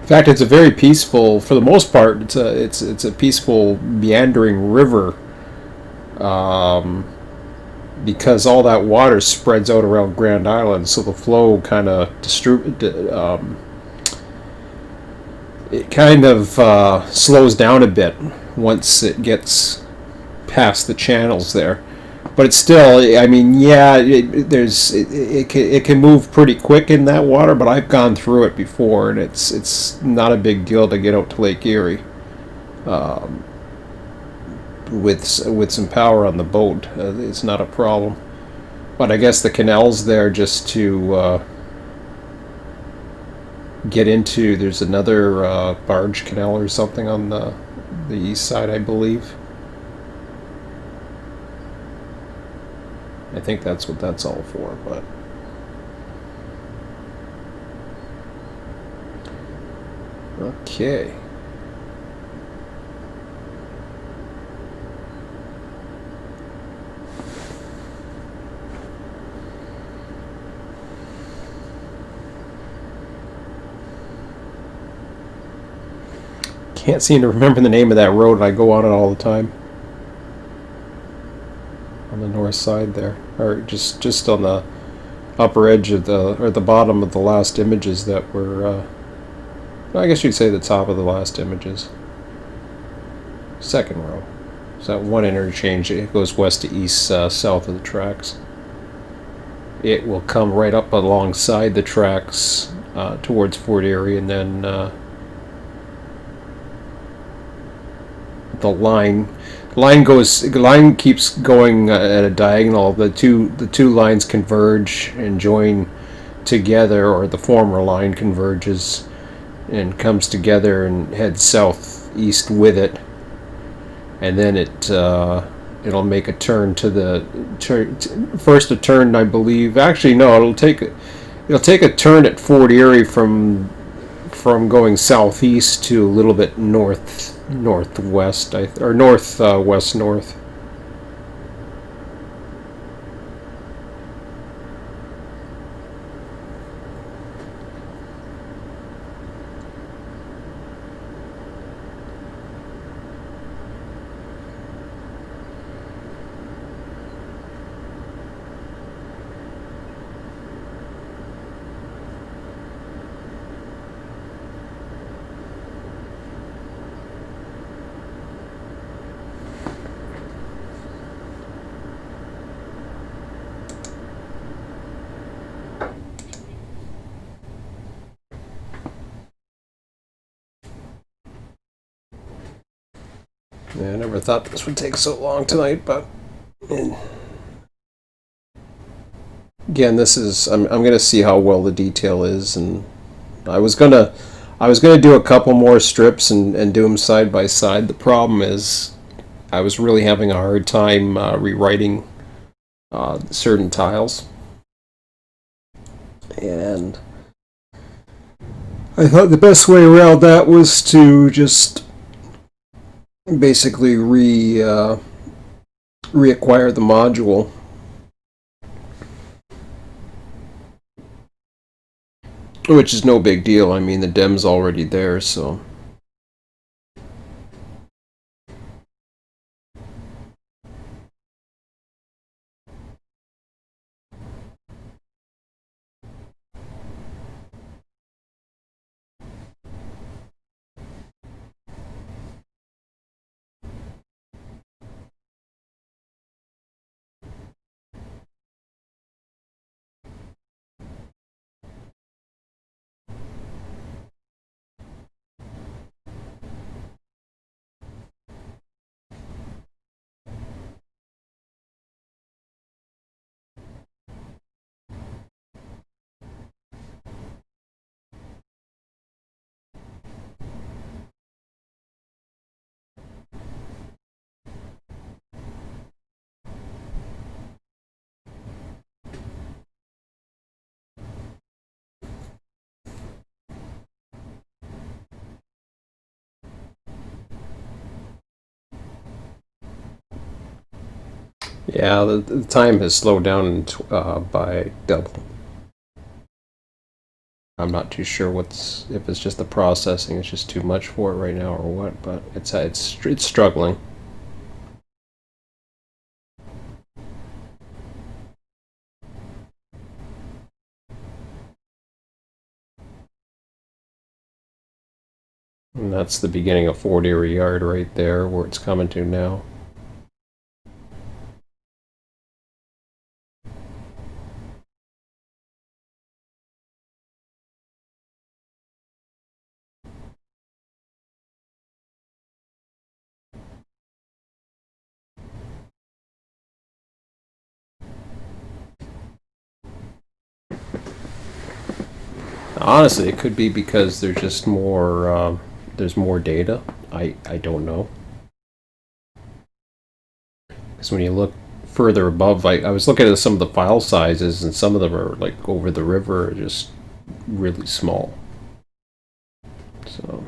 In fact, it's a very peaceful, for the most part. It's a peaceful meandering river, because all that water spreads out around Grand Island, so the flow kind of it kind of slows down a bit once it gets past the channels there. But it's still, I mean, yeah, it can move pretty quick in that water. But I've gone through it before, and it's not a big deal to get out to Lake Erie with some power on the boat. It's not a problem. But I guess the canal's there just to get into. There's another barge canal or something on the east side, I believe. I think that's what that's all for, but okay. Can't seem to remember the name of that road, and I go on it all the time. On the north side there, or just on the upper edge of the bottom of the last images that were, I guess you'd say the top of the last images. Second row. So that one interchange, it goes west to east, south of the tracks. It will come right up alongside the tracks towards Fort Erie, and then the line keeps going at a diagonal. The two lines converge and join together, or the former line converges and comes together and heads southeast with it, and then it'll make a turn to the first a turn, I believe. Actually, no, it'll take a turn at Fort Erie from going southeast to a little bit northwest, or northwest north. Yeah, I never thought this would take so long tonight, but again, this is I'm gonna see how well the detail is, and I was gonna do a couple more strips and do them side by side. The problem is I was really having a hard time rewriting certain tiles, and I thought the best way around that was to just basically reacquire the module, which is no big deal. I mean, the DEM's already there, so. Yeah, the time has slowed down by double. I'm not too sure if it's just the processing, it's just too much for it right now or what, but it's struggling. And that's the beginning of Fort Erie Yard right there, where it's coming to now. Honestly, it could be because there's just there's more data. I don't know. Because when you look further above, I was looking at some of the file sizes, and some of them are like over the river, just really small. So.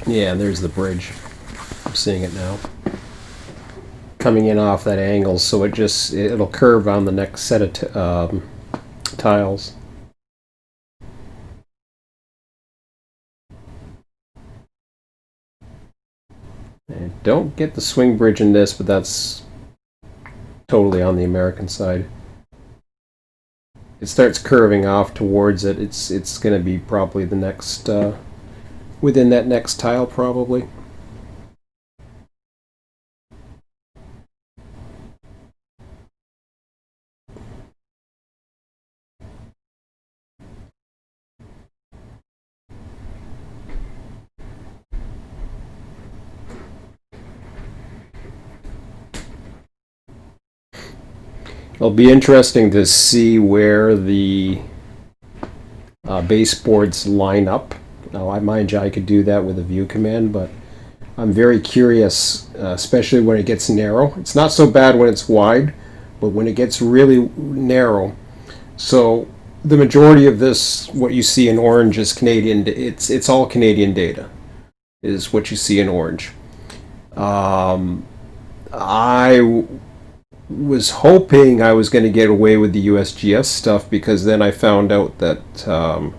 Yeah, there's the bridge. I'm seeing it now. Coming in off that angle, so it'll curve on the next set of tiles. And don't get the swing bridge in this, but that's totally on the American side. It starts curving off towards it. It's going to be probably the next within that next tile probably. It'll be interesting to see where the baseboards line up. Now, mind you, I could do that with a view command, but I'm very curious, especially when it gets narrow. It's not so bad when it's wide, but when it gets really narrow. So the majority of this, what you see in orange, is Canadian. It's all Canadian data, is what you see in orange. Um, I was hoping I was going to get away with the USGS stuff because then I found out that uh,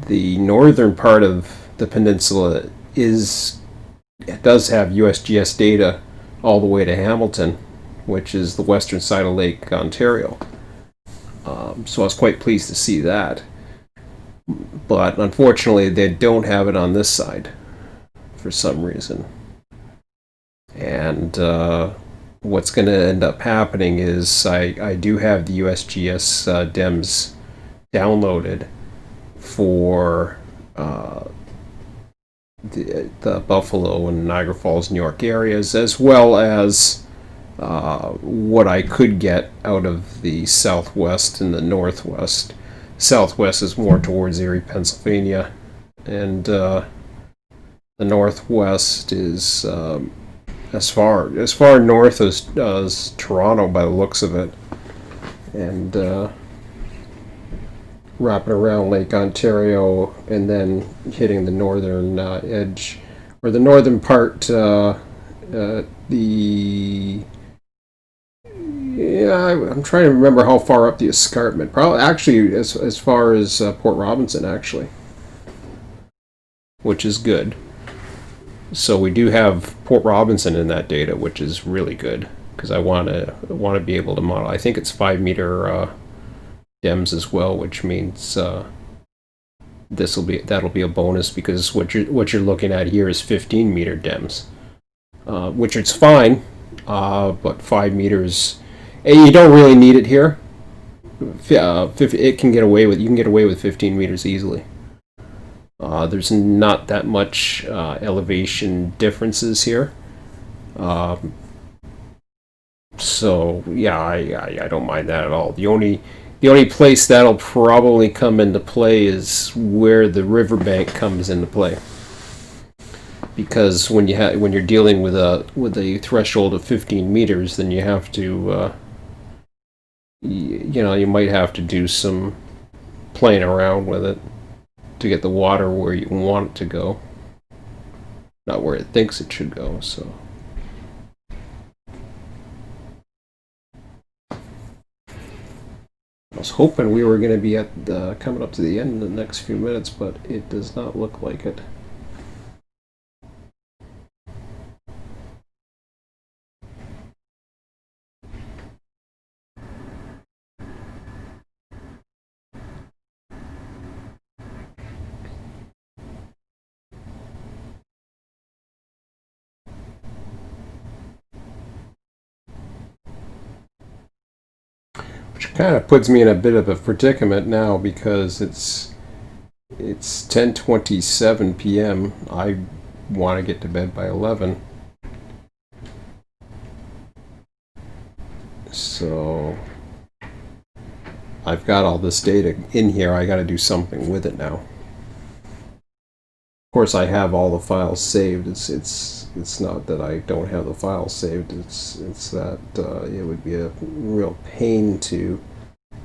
the northern part of the peninsula is it does have USGS data all the way to Hamilton, which is the western side of Lake Ontario. So I was quite pleased to see that. But unfortunately, they don't have it on this side for some reason. And what's going to end up happening is I do have the USGS DEMS downloaded for the Buffalo and Niagara Falls, New York areas, as well as what I could get out of the Southwest and the Northwest. Southwest is more towards Erie, Pennsylvania, and the Northwest is as far north as Toronto by the looks of it, and wrapping around Lake Ontario and then hitting the northern edge or the northern part. The Yeah, I'm trying to remember how far up the escarpment. Probably actually as far as Port Robinson actually, which is good. So we do have Port Robinson in that data, which is really good because I want to be able to model. I think it's 5 meter DEMS as well, which means that'll be a bonus because what you're looking at here is 15 meter DEMS, which is fine, but 5 meters. You don't really need it here. It can get away with you can get away with 15 meters easily. There's not that much elevation differences here. So yeah, I don't mind that at all. The only place that'll probably come into play is where the riverbank comes into play, because when you're dealing with a threshold of 15 meters, then you have to you might have to do some playing around with it to get the water where you want it to go, not where it thinks it should go. So I was hoping we were going to be at coming up to the end in the next few minutes, but it does not look like it. Which kind of puts me in a bit of a predicament now because it's 10:27 p.m. I want to get to bed by 11. So I've got all this data in here. I got to do something with it now. Of course, I have all the files saved. It's not that I don't have the files saved. It's that it would be a real pain to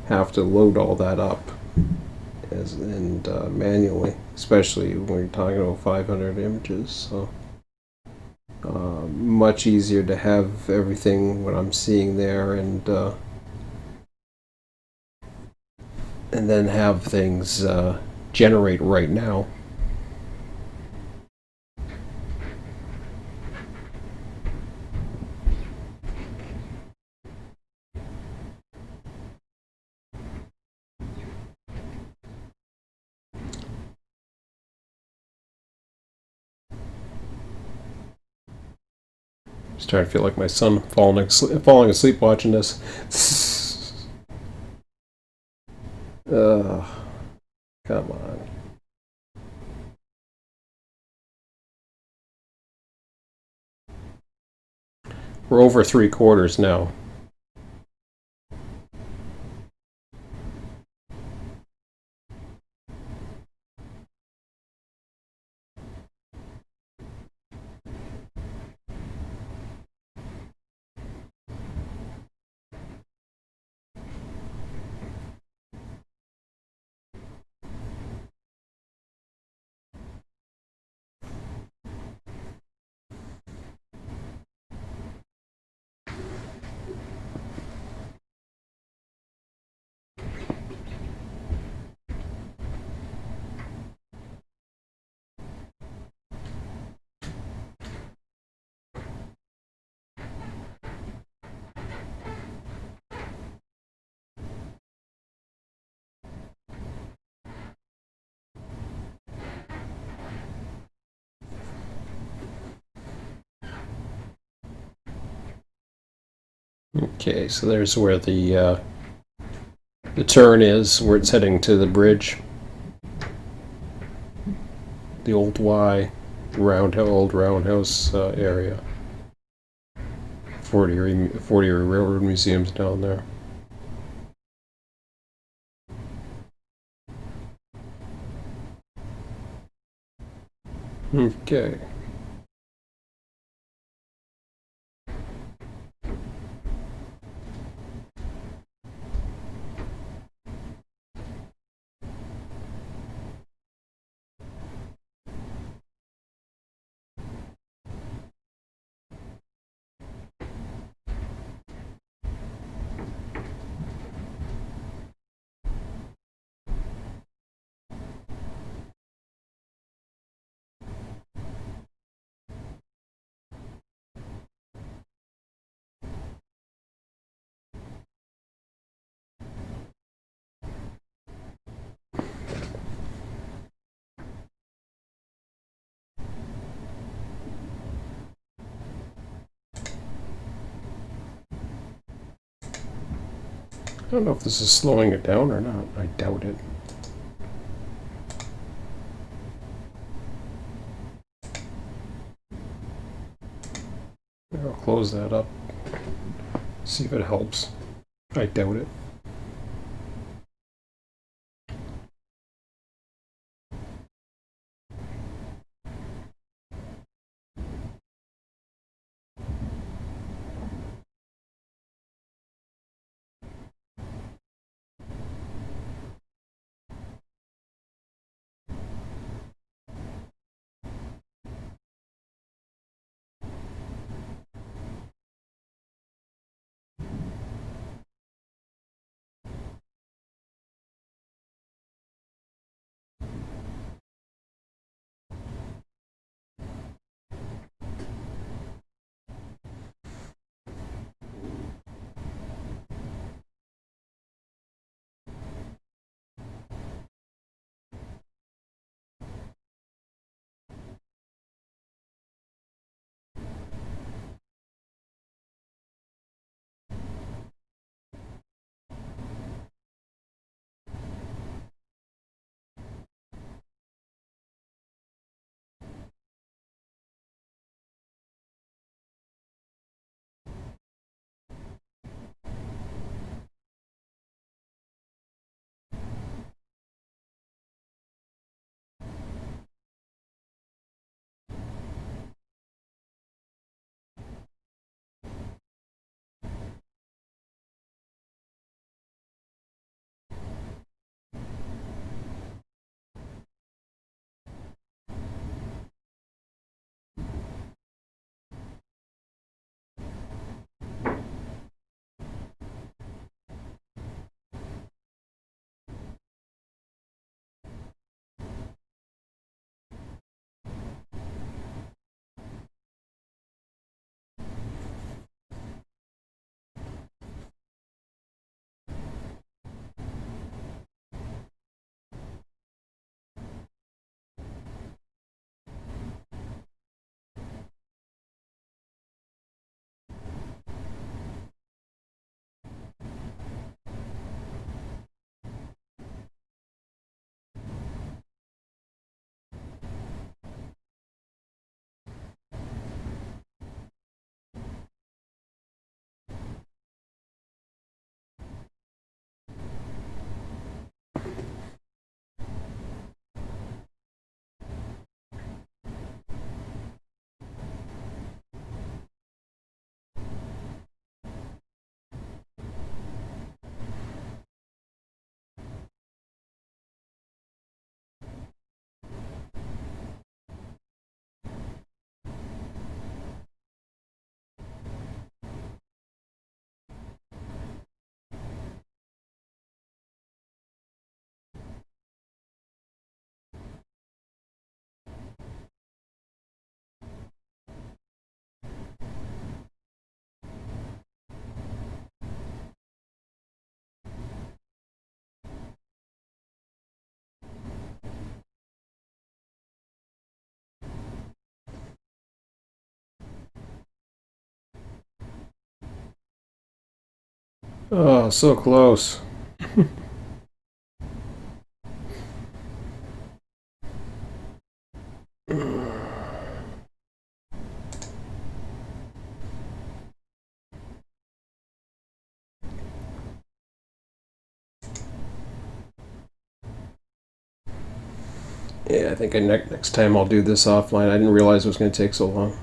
have to load all that up and manually, especially when you're talking about 500 images. So much easier to have everything what I'm seeing there and then have things generate right now. Starting to feel like my son falling asleep watching this. Come on. We're over 3/4 now. Okay, so there's where the turn is, where it's heading to the bridge. The old old roundhouse area. Fort Erie Railroad Museum's down there. Okay. I don't know if this is slowing it down or not. I doubt it. I'll close that up. See if it helps. I doubt it. Oh, so close. Yeah, I think next time I'll do this offline. I didn't realize it was going to take so long.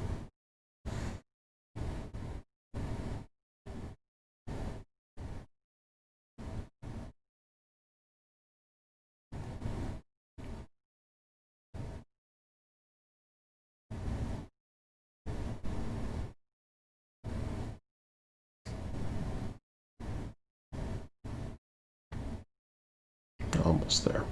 Almost there.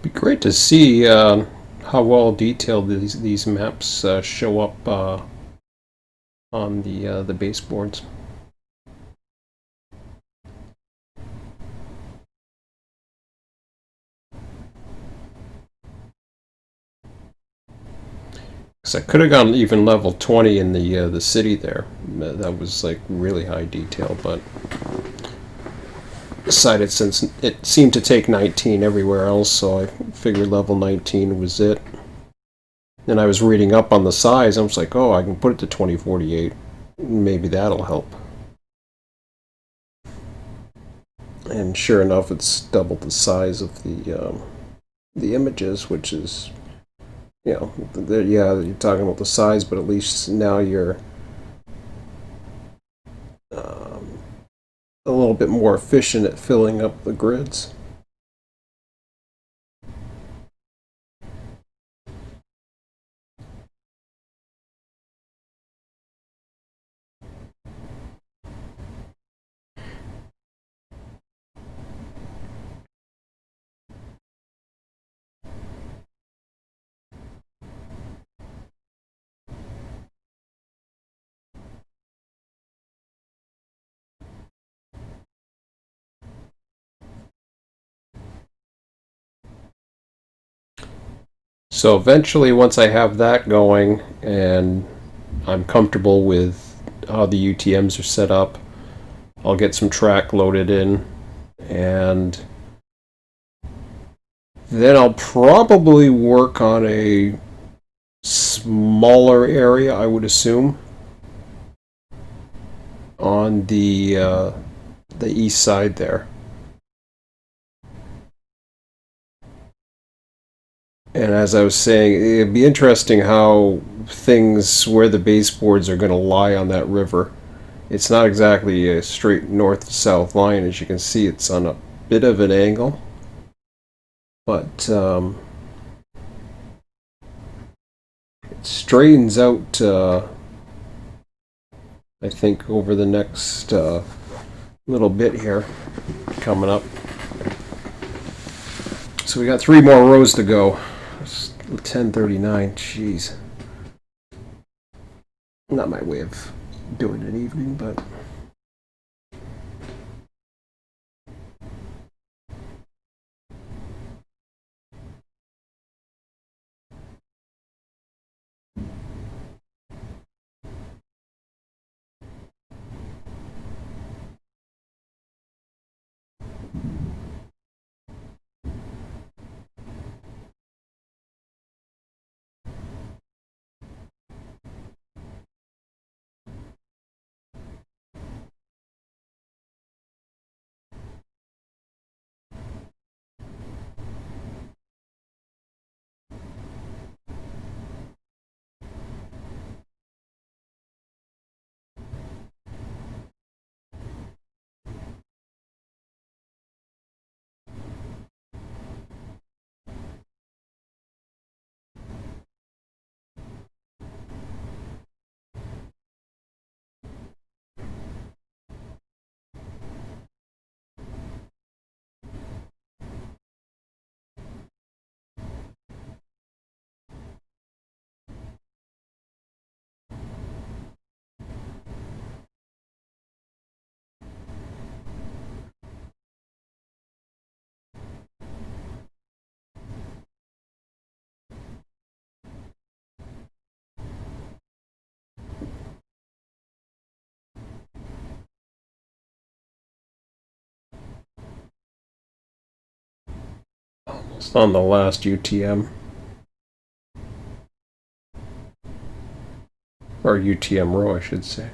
Be great to see how well detailed these maps show up on the baseboards. Because I could have gone even level 20 in the city there. That was like really high detail, but decided since it seemed to take 19 everywhere else, so I figured level 19 was it. And I was reading up on the size. I was like, oh, I can put it to 2048. Maybe that'll help. And sure enough, it's double the size of the images, which is, you know, yeah, you're talking about the size, but at least now you're a little bit more efficient at filling up the grids. So eventually, once I have that going and I'm comfortable with how the UTMs are set up, I'll get some track loaded in, and then I'll probably work on a smaller area, I would assume, on the east side there. And as I was saying, it'd be interesting how things where the baseboards are going to lie on that river. It's not exactly a straight north to south line, as you can see. It's on a bit of an angle, but it straightens out. I think over the next little bit here coming up. So we got 3 more rows to go. It's 10:39. Jeez, not my way of doing an evening, but. It's on the last UTM. Or UTM row, I should say.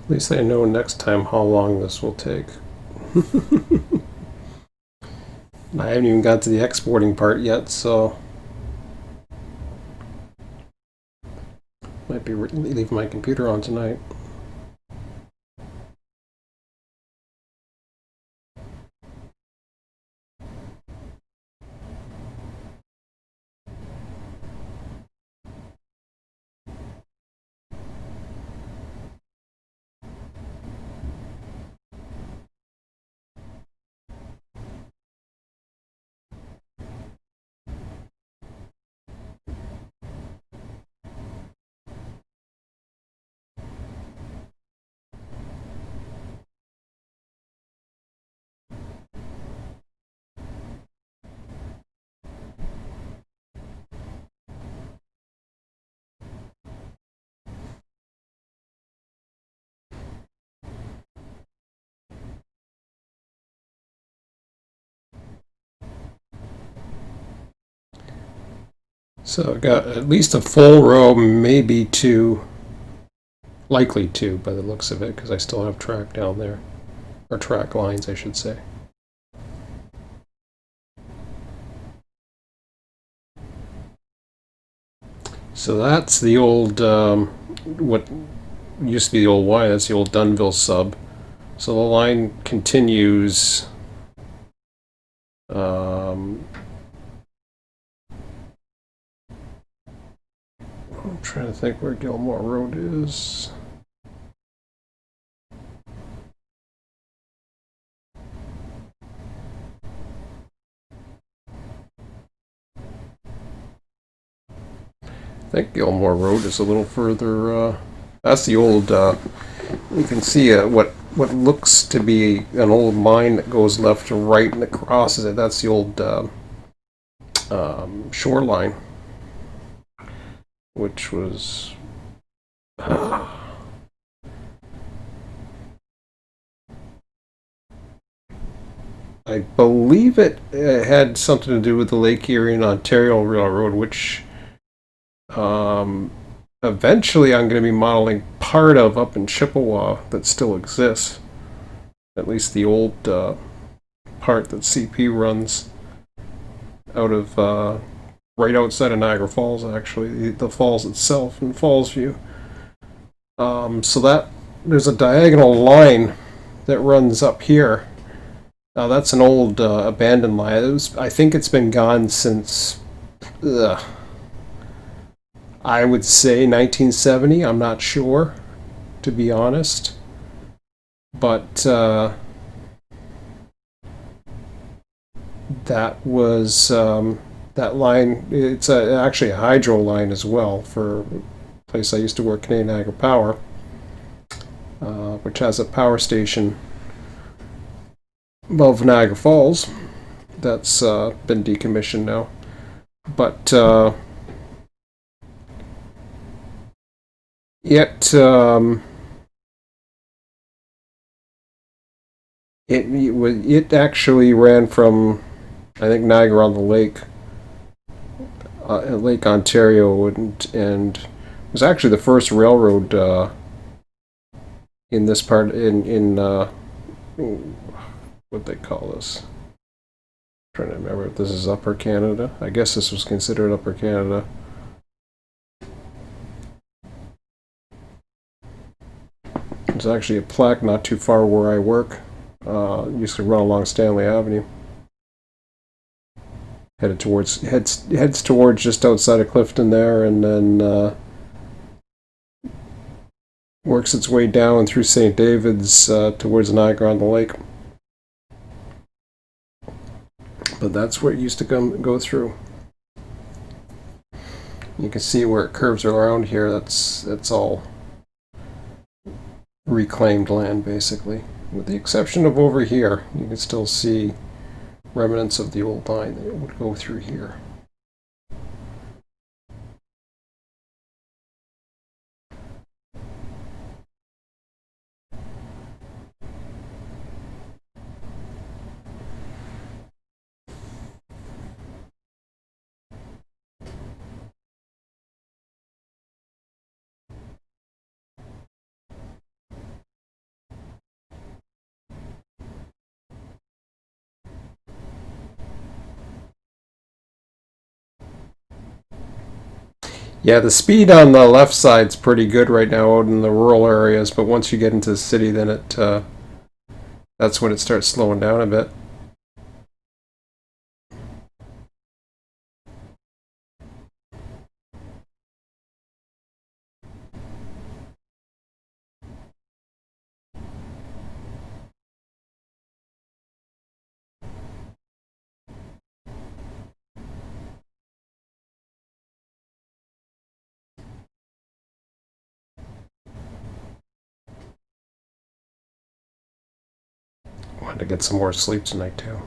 At least I know next time how long this will take. I haven't even got to the exporting part yet, so might be leaving my computer on tonight. So I've got at least a full row, maybe two, likely two by the looks of it, because I still have track down there, or track lines, I should say. So that's the old, what used to be the old Y, that's the old Dunville sub. So the line continues. I'm trying to think where Gilmore Road is. think Gilmore Road is a little further. That's the old. You can see what looks to be an old mine that goes left to right and it crosses it. That's the old shoreline, which was. I believe it had something to do with the Lake Erie and Ontario Railroad, which eventually I'm going to be modeling part of up in Chippewa that still exists. At least the old part that CP runs out of right outside of Niagara Falls, actually, the falls itself in Fallsview. So that there's a diagonal line that runs up here. Now that's an old abandoned line. I think it's been gone since I would say 1970. I'm not sure, to be honest. But that was that line. It's actually a hydro line as well for a place I used to work, Canadian Niagara Power, which has a power station above Niagara Falls. That's been decommissioned now. But it actually ran from, I think, Niagara on the Lake, Lake Ontario, and was actually the first railroad in this part in what they call this. I'm trying to remember if this is Upper Canada. I guess this was considered Upper Canada. There's actually a plaque not too far where I work. Used to run along Stanley Avenue. Heads towards just outside of Clifton there, and then works its way down through St. David's towards Niagara on the Lake. But that's where it used to go through. You can see where it curves around here. That's all reclaimed land, basically, with the exception of over here. You can still see remnants of the old line that would go through here. Yeah, the speed on the left side's pretty good right now out in the rural areas, but once you get into the city, then that's when it starts slowing down a bit. Wanted to get some more sleep tonight too.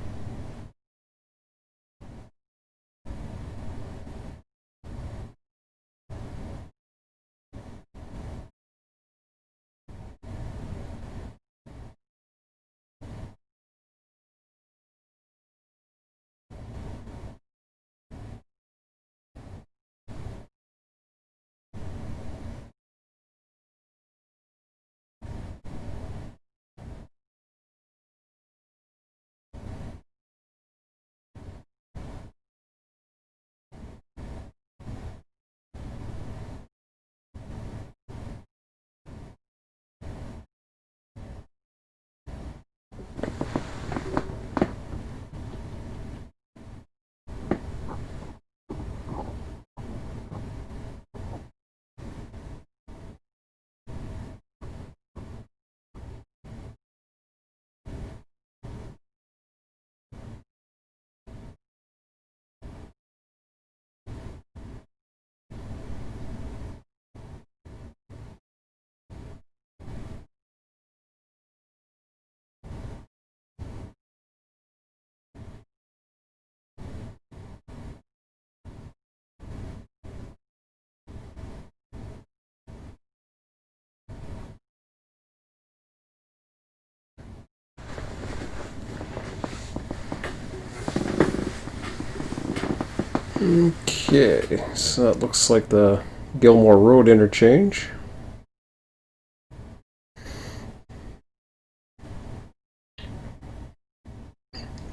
Okay, so that looks like the Gilmore Road interchange.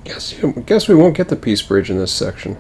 Guess we won't get the Peace Bridge in this section.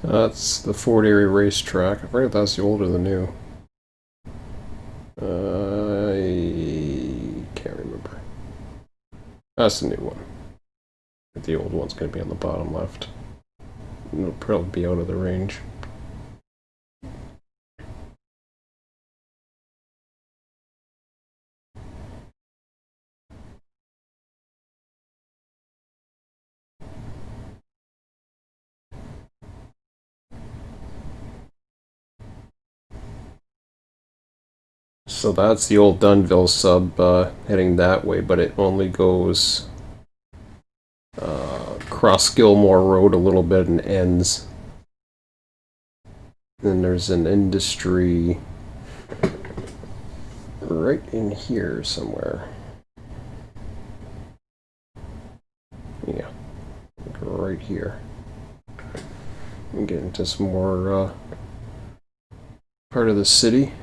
That's the Fort Erie racetrack. I forget that's the old or the new. I can't remember. That's the new one. The old one's going to be on the bottom left. It'll probably be out of the range. So that's the old Dunville sub heading that way, but it only goes across Gilmore Road a little bit and ends. Then there's an industry right in here somewhere. Yeah, right here. And get into some more part of the city.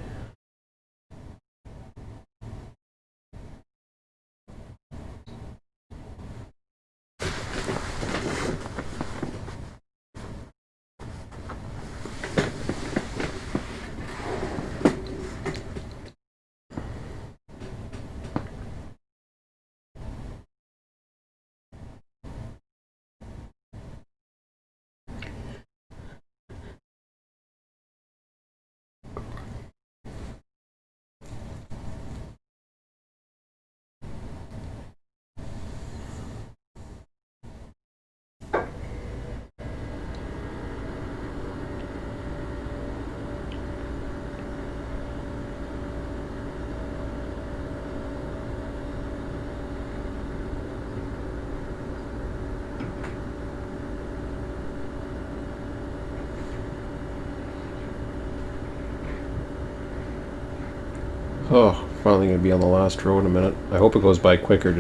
Oh, finally gonna be on the last row in a minute. I hope it goes by quicker,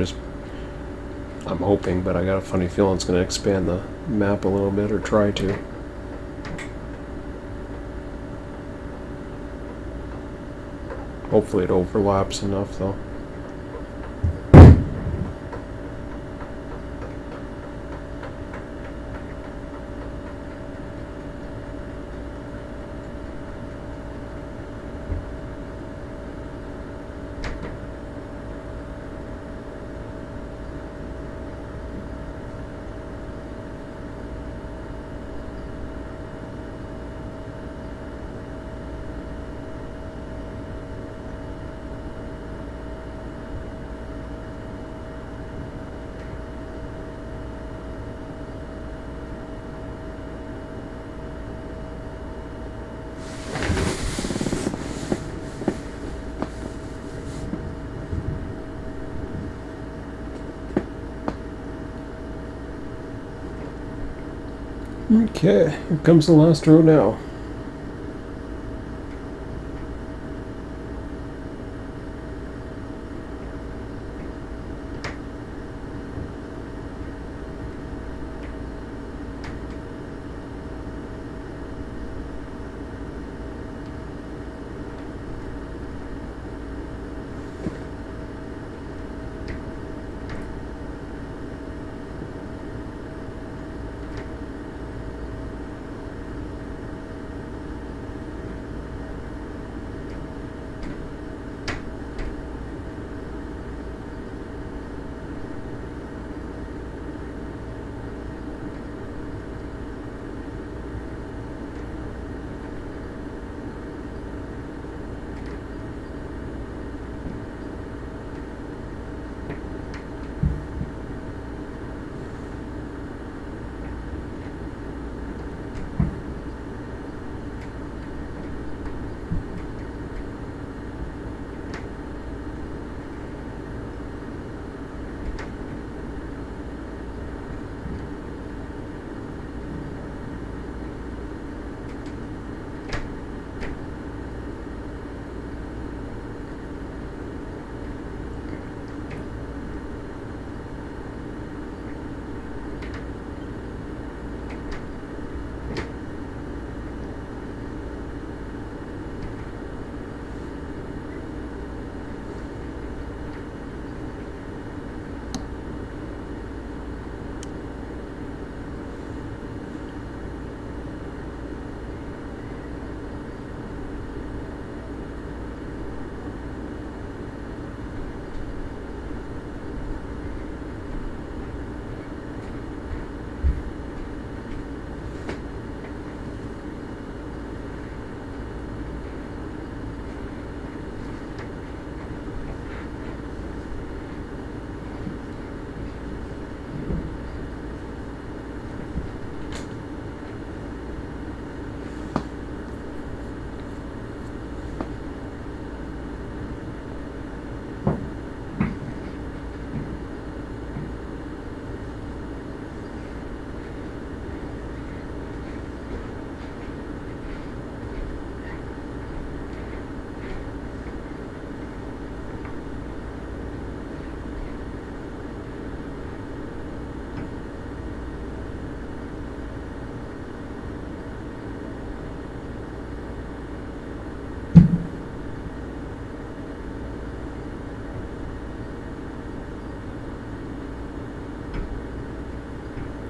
I'm hoping, but I got a funny feeling it's gonna expand the map a little bit, or try to. Hopefully it overlaps enough though. Okay, here comes the last row now.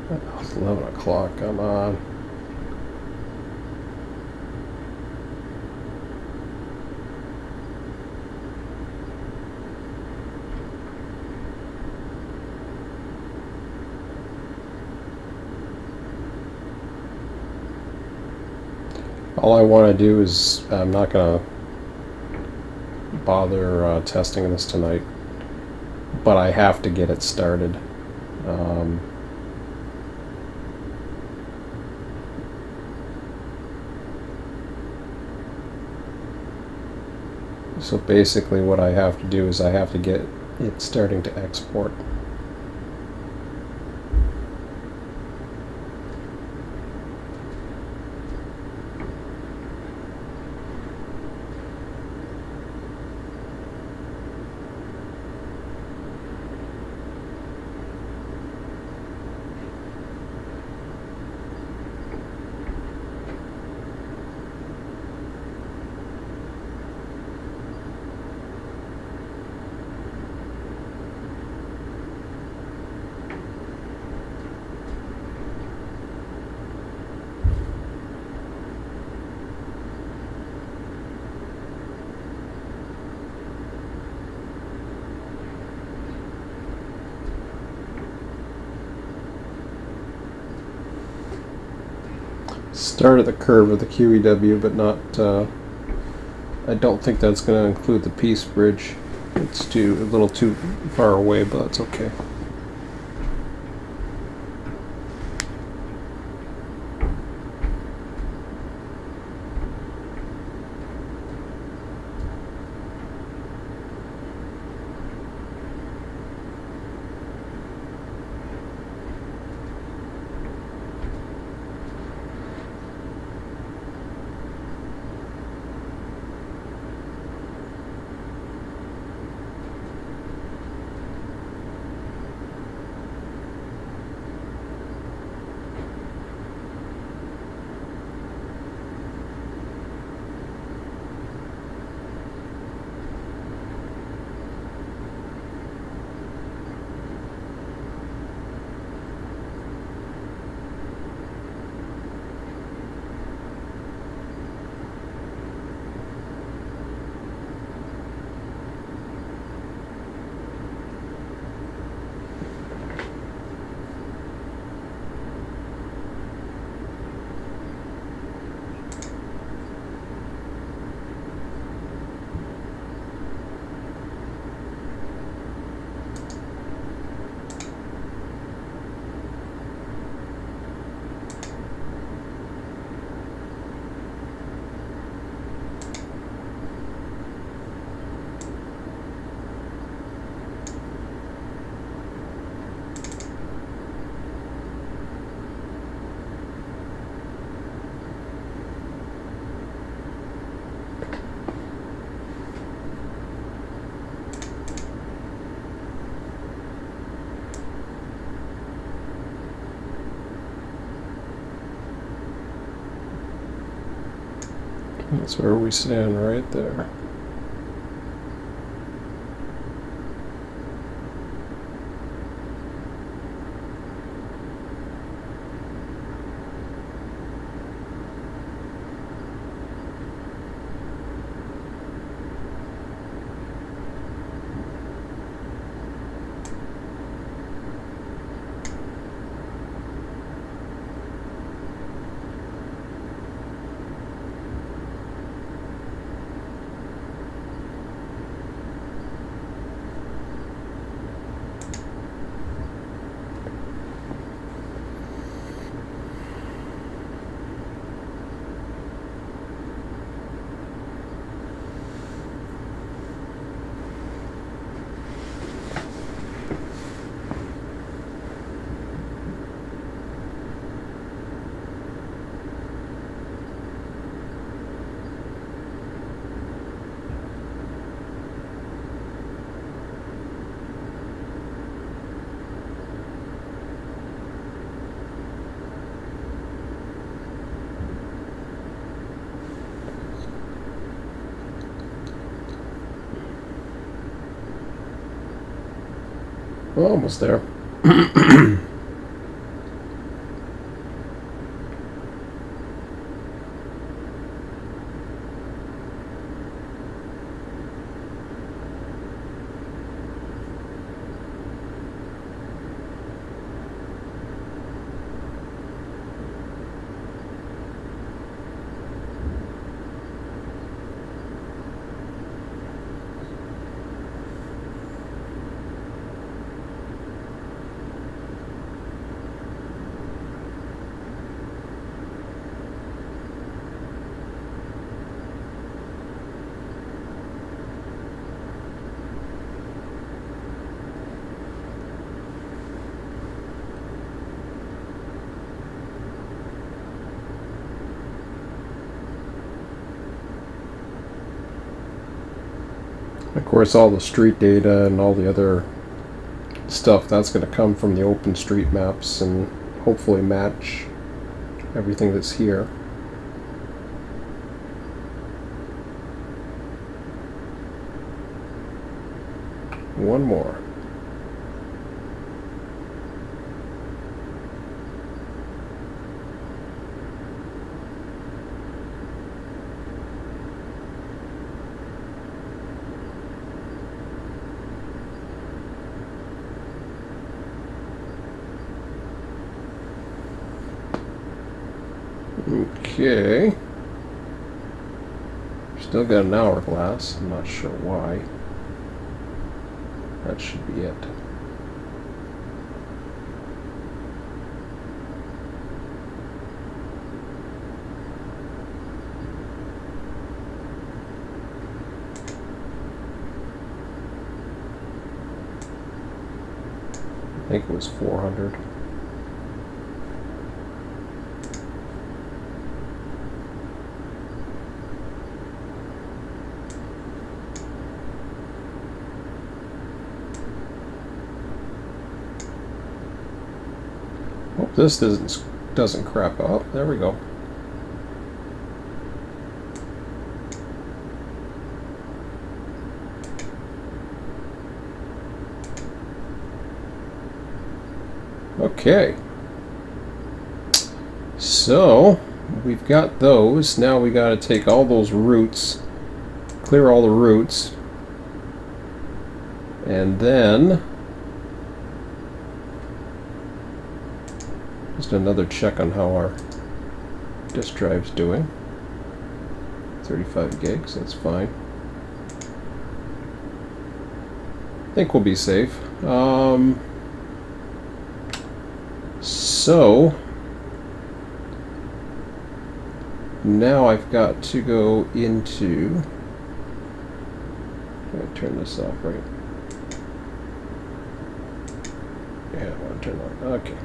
Oh, it's 11 o'clock. Come on. All I want to do is, I'm not going to bother testing this tonight, but I have to get it started. So basically what I have to do is I have to get it starting to export. Start at the curve of the QEW, but not, I don't think that's going to include the Peace Bridge. It's a little too far away, but that's okay. That's where we stand right there. We're almost there. Of course, all the street data and all the other stuff, that's going to come from the open street maps and hopefully match everything that's here. One more. Okay. Still got an hourglass. I'm not sure why. That should be it. I think it was 400. Hope this doesn't crap out. There we go. Okay. So we've got those. Now we got to take all those roots, clear all the roots, and then just another check on how our disk drive's doing. 35 gigs, that's fine. I think we'll be safe. So now I've got to go into. I'm going to turn this off, right? Yeah, I want to turn it on. Okay.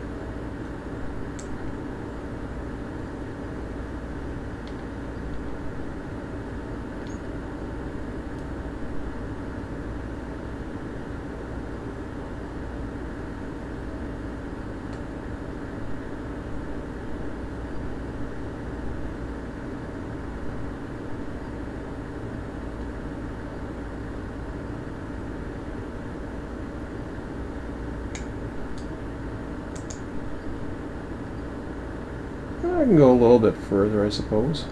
I can go a little bit further, I suppose.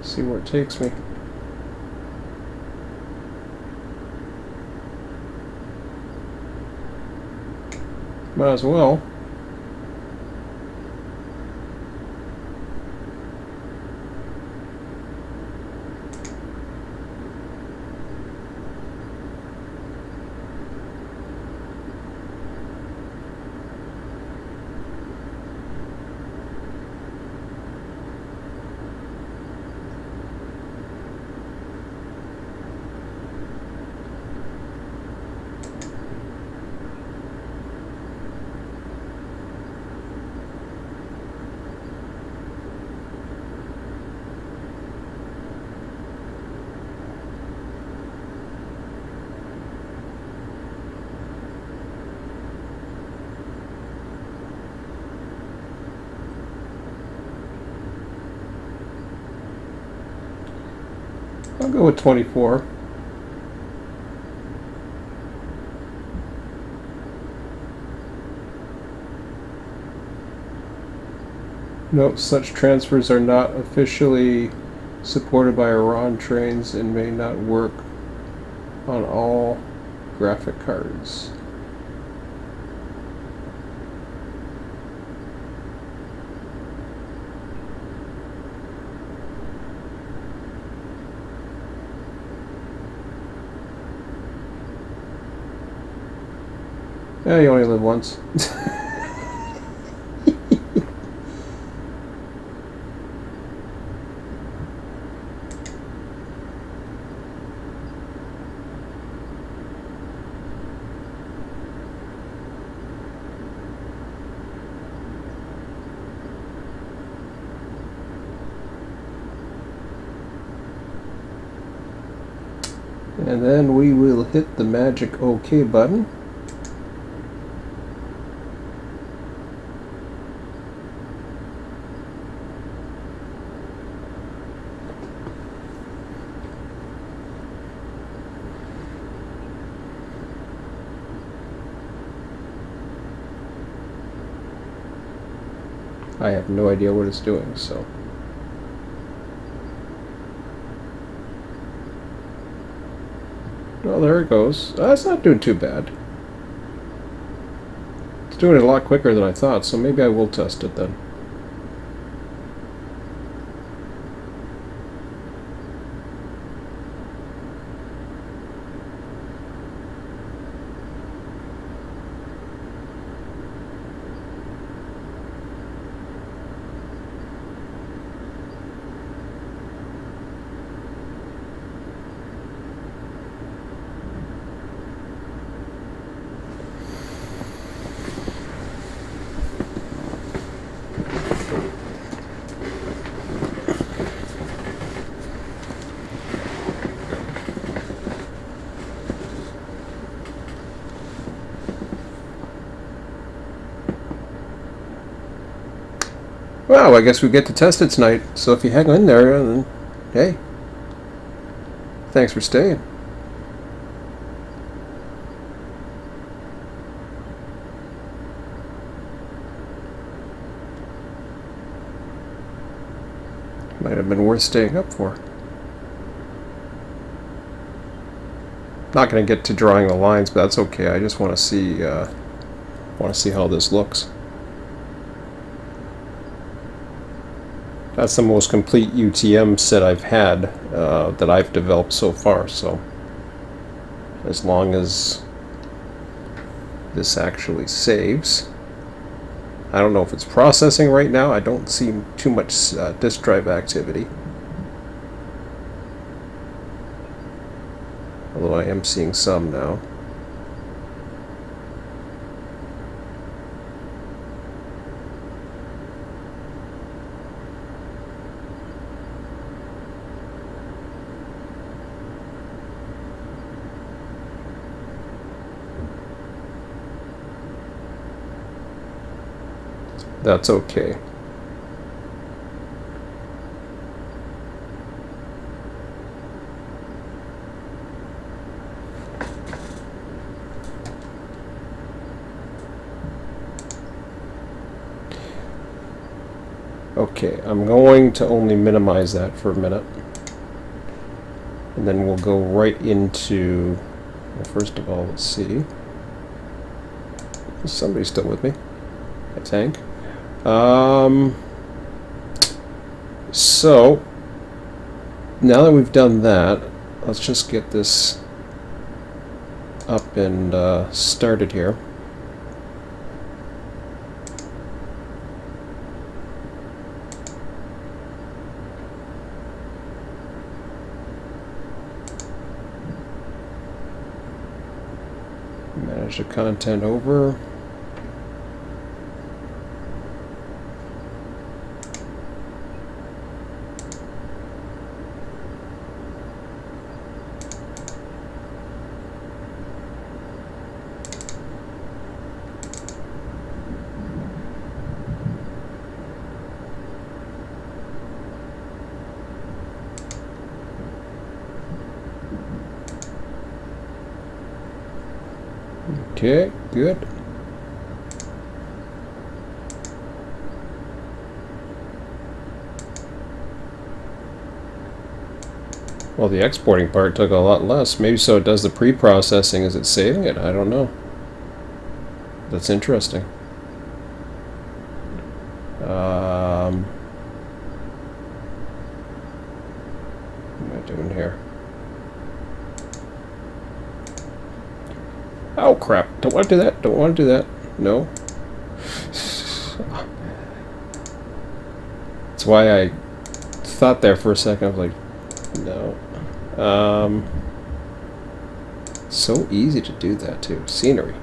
See where it takes me. Might as well. I'll go with 24. Note, such transfers are not officially supported by Iran trains and may not work on all graphic cards. Yeah, you only live once. And then we will hit the magic OK button. I have no idea what it's doing, so. Well, there it goes. It's not doing too bad. It's doing it a lot quicker than I thought, so maybe I will test it then. Well, I guess we get to test it tonight, so if you hang in there, then hey, thanks for staying. Might have been worth staying up for. Not going to get to drawing the lines, but that's okay. I just want to see how this looks. That's the most complete UTM set I've had that I've developed so far. So as long as this actually saves. I don't know if it's processing right now. I don't see too much disk drive activity. Although I am seeing some now. That's okay. Okay, I'm going to only minimize that for a minute. And then we'll go right into, well, first of all, let's see. Is somebody still with me? I think. So, now that we've done that, let's just get this up and started here. Manage the content over. Okay, good. Well, the exporting part took a lot less. Maybe so it does the pre-processing. Is it saving it? I don't know. That's interesting. What am I doing here? Oh crap, don't want to do that, don't want to do that. No. That's why I thought there for a second. I was like, no. So easy to do that too. Scenery.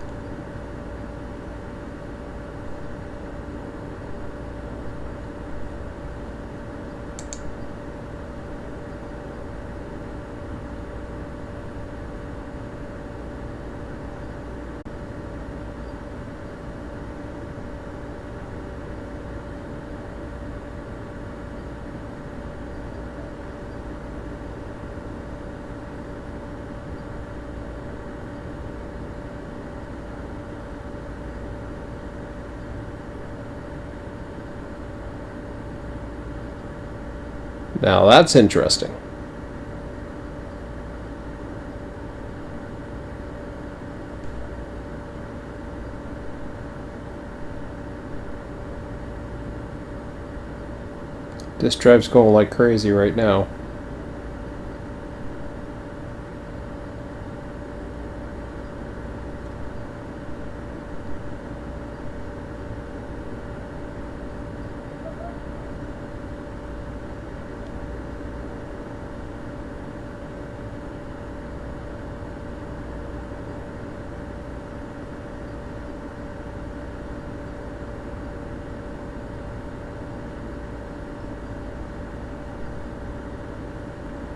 Now that's interesting. This drive's going like crazy right now.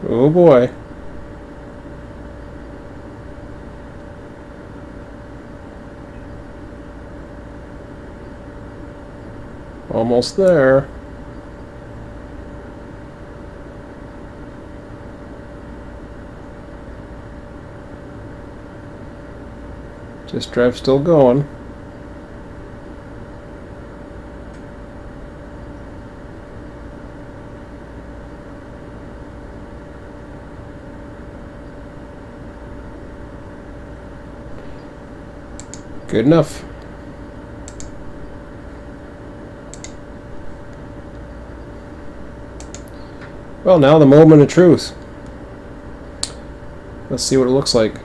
Oh boy. Almost there. This drive's still going. Good enough. Well, now the moment of truth. Let's see what it looks like.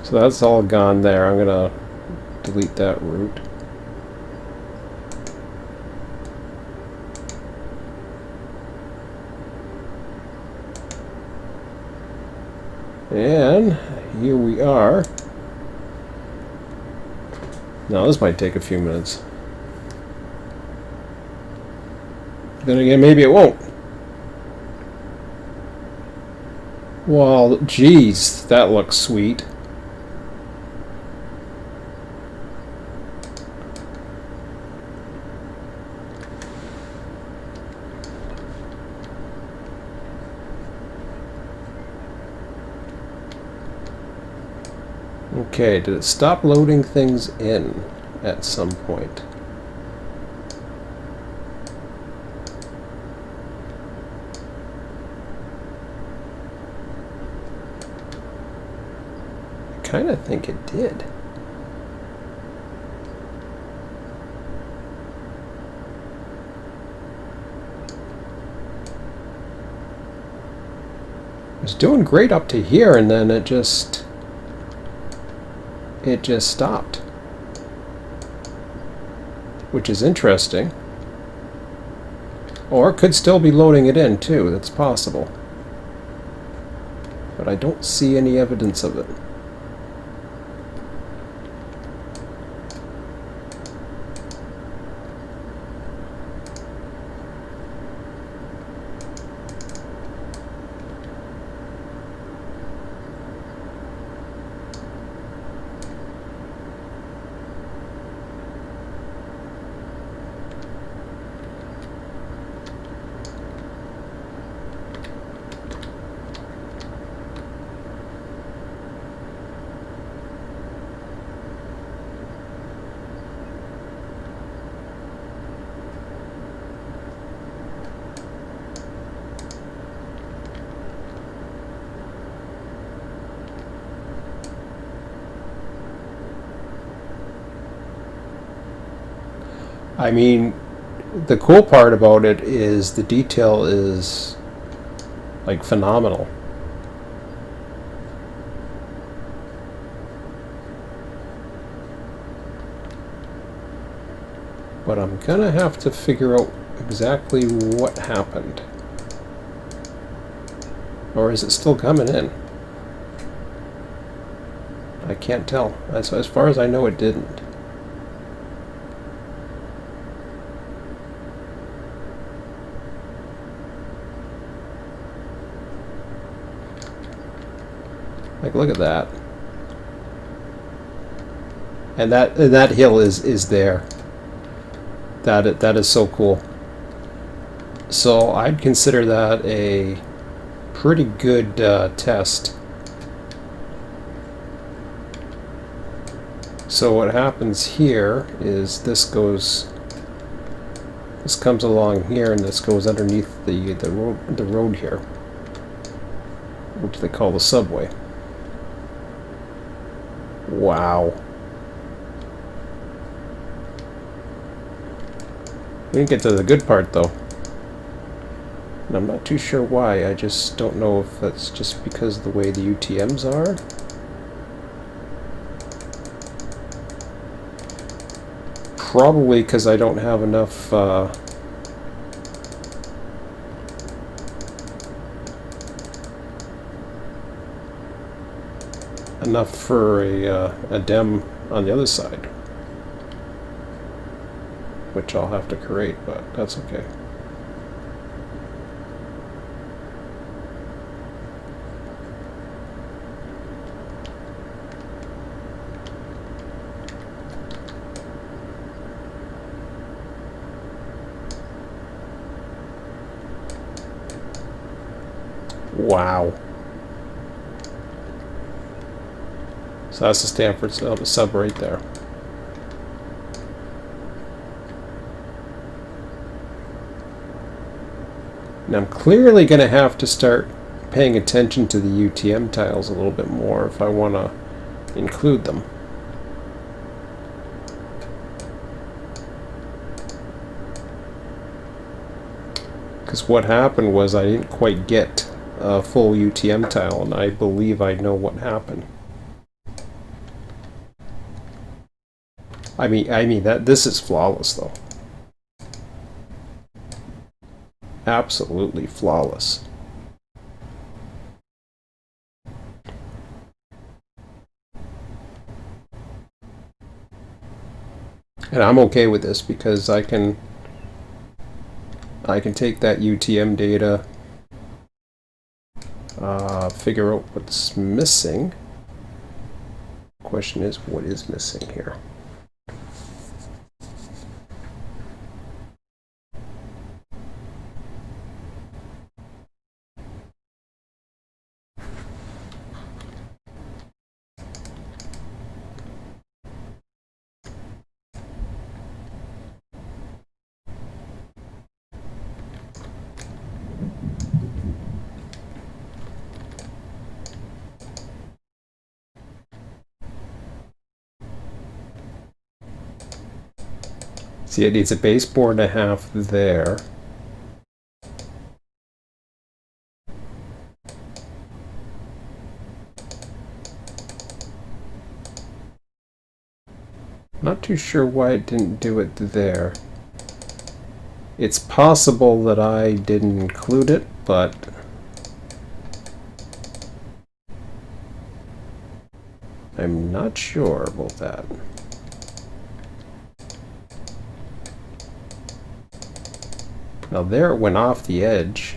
So that's all gone there. I'm gonna delete that route. And here we are. Now this might take a few minutes. Then again, maybe it won't. Well, geez, that looks sweet. Okay, did it stop loading things in at some point? I kind of think it did. It was doing great up to here, and then it just stopped, which is interesting. Or it could still be loading it in too. That's possible, but I don't see any evidence of it. I mean, the cool part about it is the detail is like phenomenal. But I'm gonna have to figure out exactly what happened. Or is it still coming in? I can't tell. As far as I know, it didn't. Like, look at that. And that hill is there. That is so cool. So I'd consider that a pretty good test. So what happens here is this comes along here, and this goes underneath the road here, which they call the subway. Wow. We didn't get to the good part though. And I'm not too sure why. I just don't know if that's just because of the way the UTMs are. Probably because I don't have enough for a dem on the other side, which I'll have to create, but that's okay. Wow. So that's the Stanford sub right there. And I'm clearly going to have to start paying attention to the UTM tiles a little bit more if I want to include them. Because what happened was I didn't quite get a full UTM tile, and I believe I know what happened. I mean that this is flawless though. Absolutely flawless. And I'm okay with this because I can take that UTM data, figure out what's missing. Question is, what is missing here? See, it needs a baseboard and a half there. Not too sure why it didn't do it there. It's possible that I didn't include it, but I'm not sure about that. Now there it went off the edge.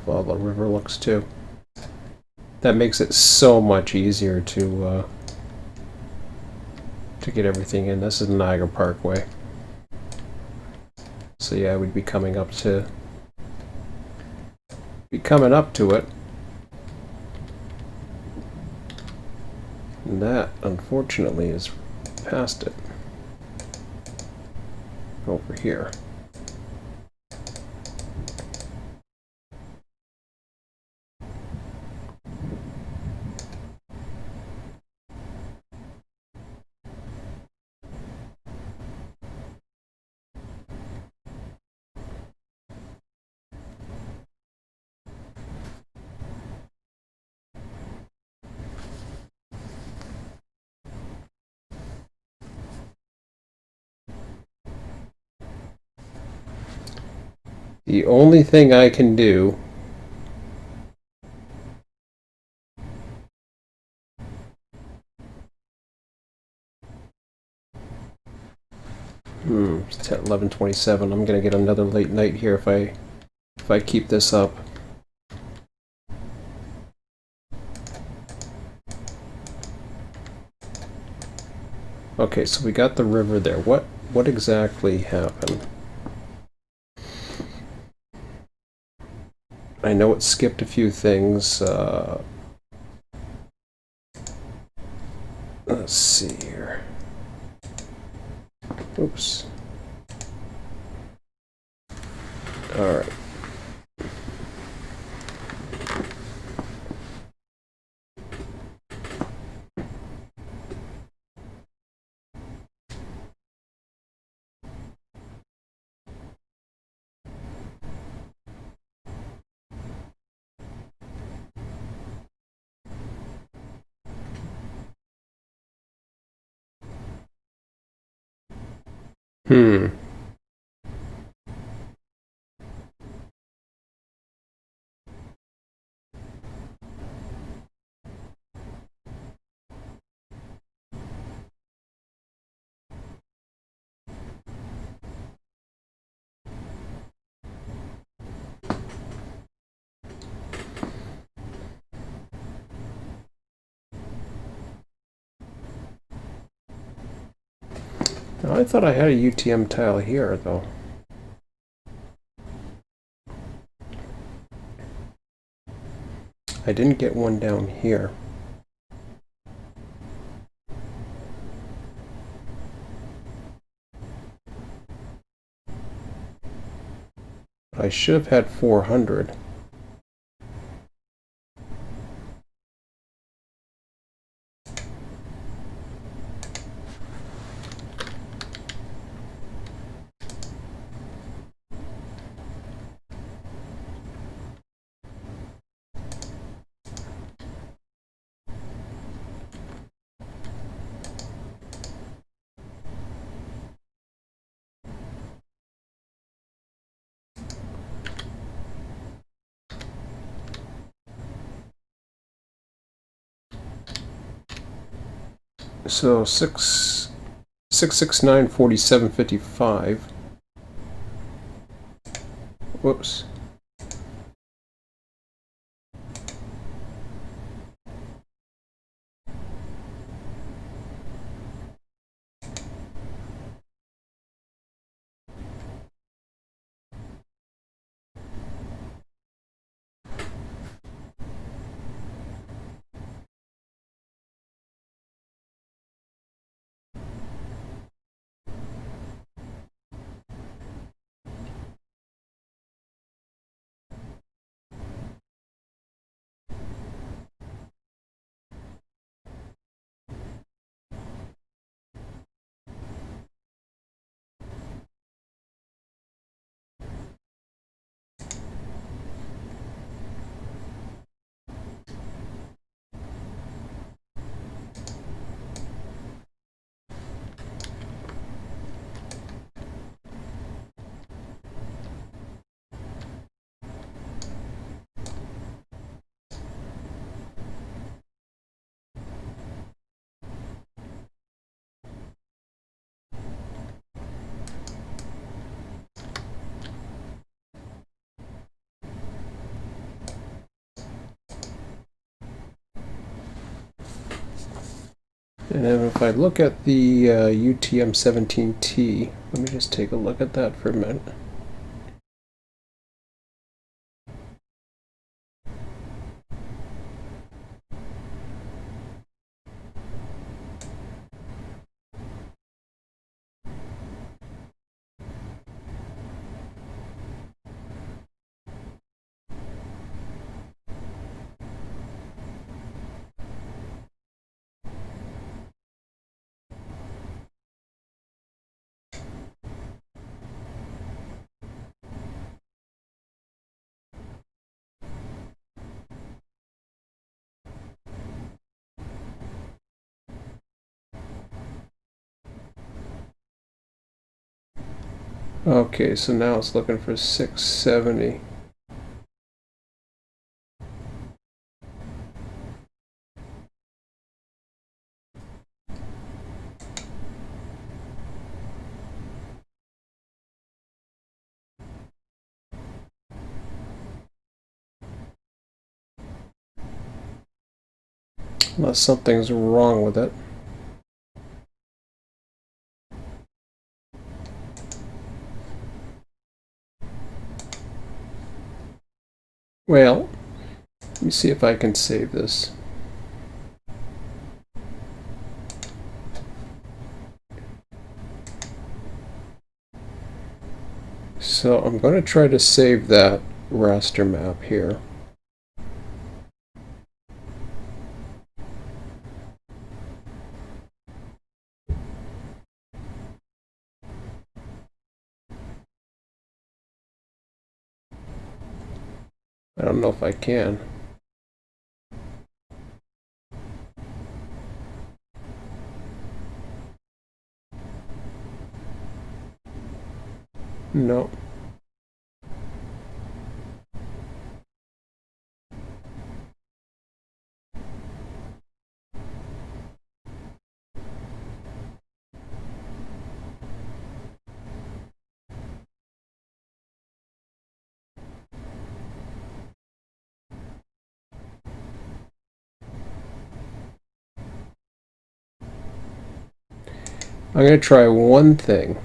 Well, the river looks too. That makes it so much easier to get everything in. This is Niagara Parkway. So yeah, we'd be coming up to it. And that, unfortunately, is past it. Over here. The only thing I can do it's at 11:27. I'm gonna get another late night here if I keep this up. Okay, so we got the river there. What exactly happened? I know it skipped a few things. Let's see here. Oops. All right. Hmm. Now, I thought I had a UTM tile here, though. I didn't get one down here. I should have had 400. So 669.4755. Whoops. And then if I look at the UTM 17T, let me just take a look at that for a minute. Okay, so now it's looking for 670. Unless something's wrong with it. Well, let me see if I can save this. So I'm going to try to save that raster map here. I don't know if I can. No. I'm going to try one thing.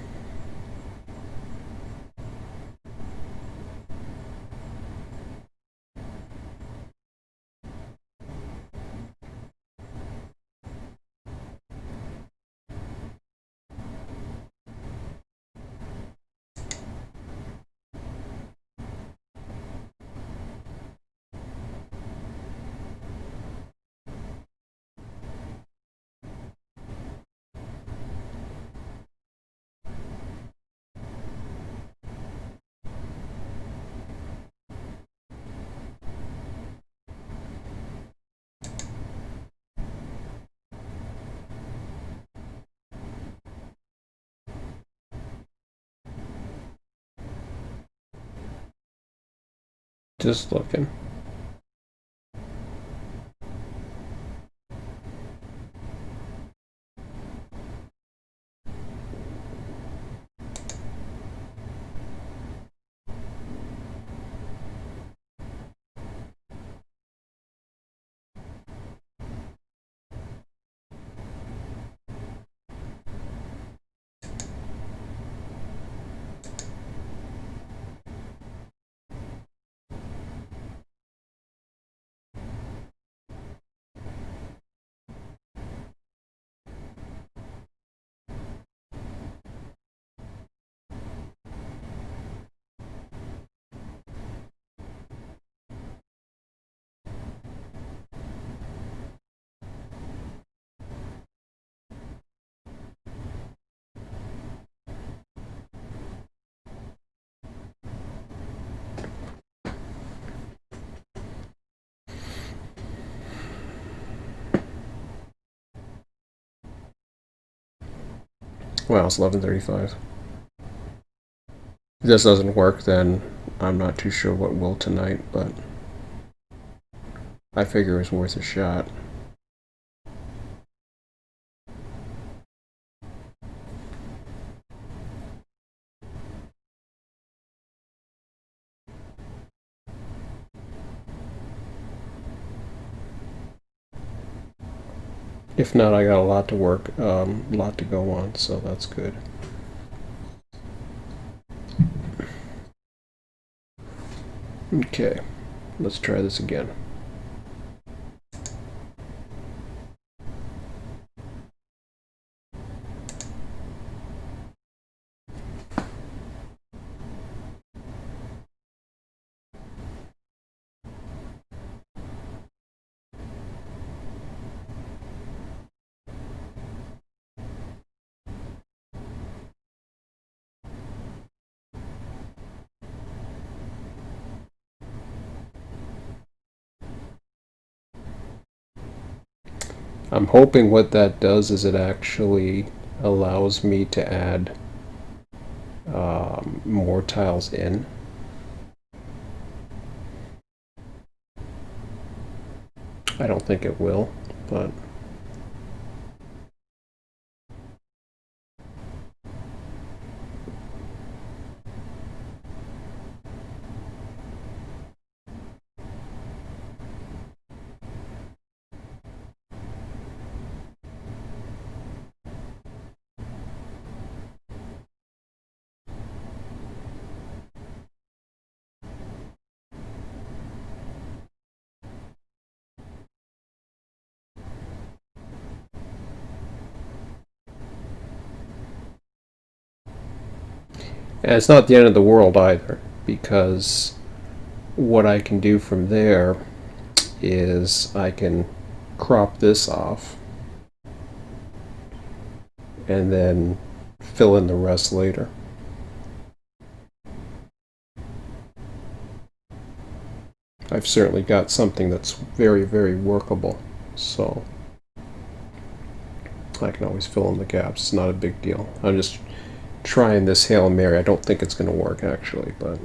Just looking. Well, it's 11:35. If this doesn't work, then I'm not too sure what will tonight, but I figure it's worth a shot. If not, I got a lot to work, a lot to go on, so that's good. Okay, let's try this again. I'm hoping what that does is it actually allows me to add more tiles in. I don't think it will, but and it's not the end of the world either, because what I can do from there is I can crop this off and then fill in the rest later. I've certainly got something that's very, very workable, so I can always fill in the gaps. It's not a big deal. I'm just trying this Hail Mary. I don't think it's going to work, actually, but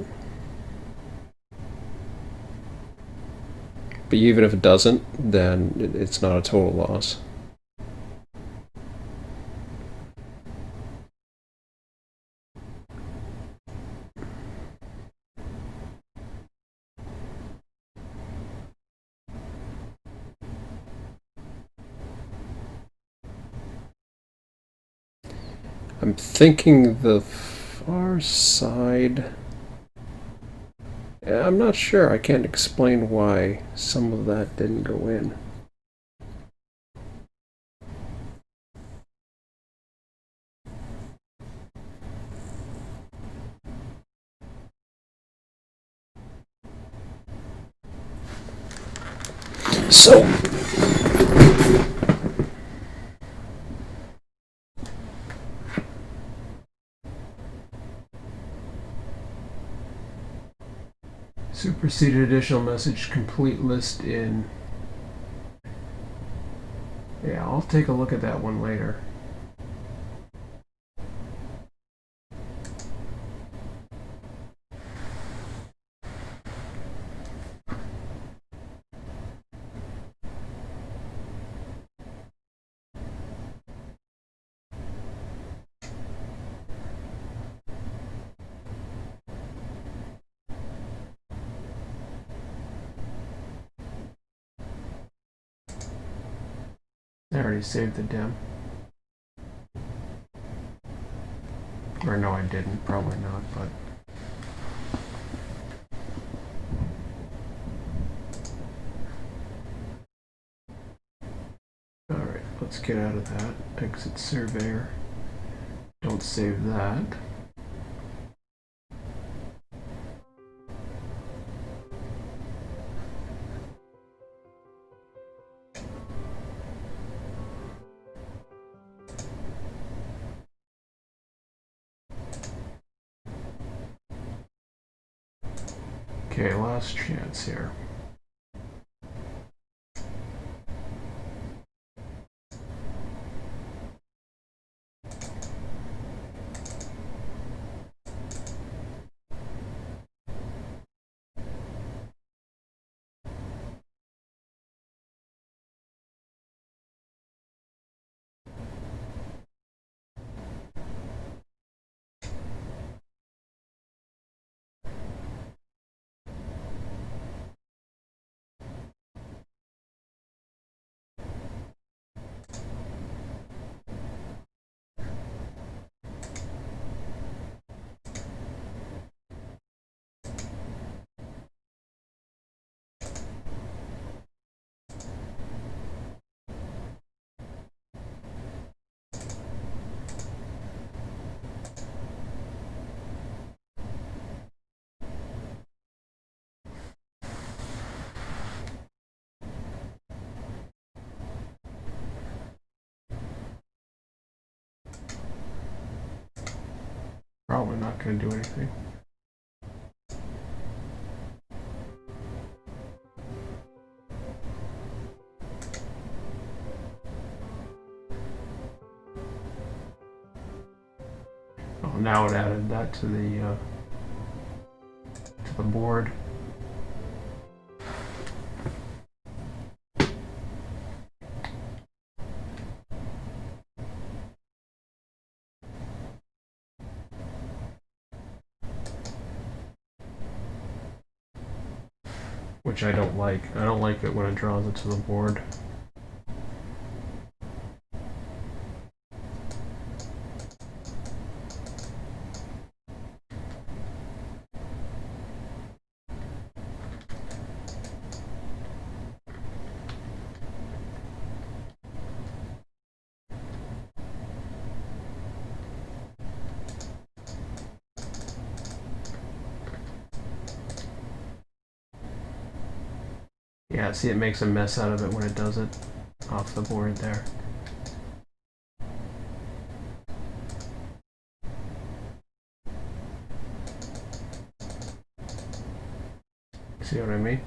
even if it doesn't, then it's not a total loss. I'm thinking the far side. I'm not sure. I can't explain why some of that didn't go in. So, superseded additional message complete list in. Yeah, I'll take a look at that one later. I already saved the dim. Or no, I didn't. Probably not, but. Alright, let's get out of that. Exit surveyor. Don't save that. Okay, last chance here. probably not going to do anything. Oh, now it added that to the board. Which I don't like. I don't like it when it draws it to the board. Yeah, see, it makes a mess out of it when it does it off the board there. See what I mean?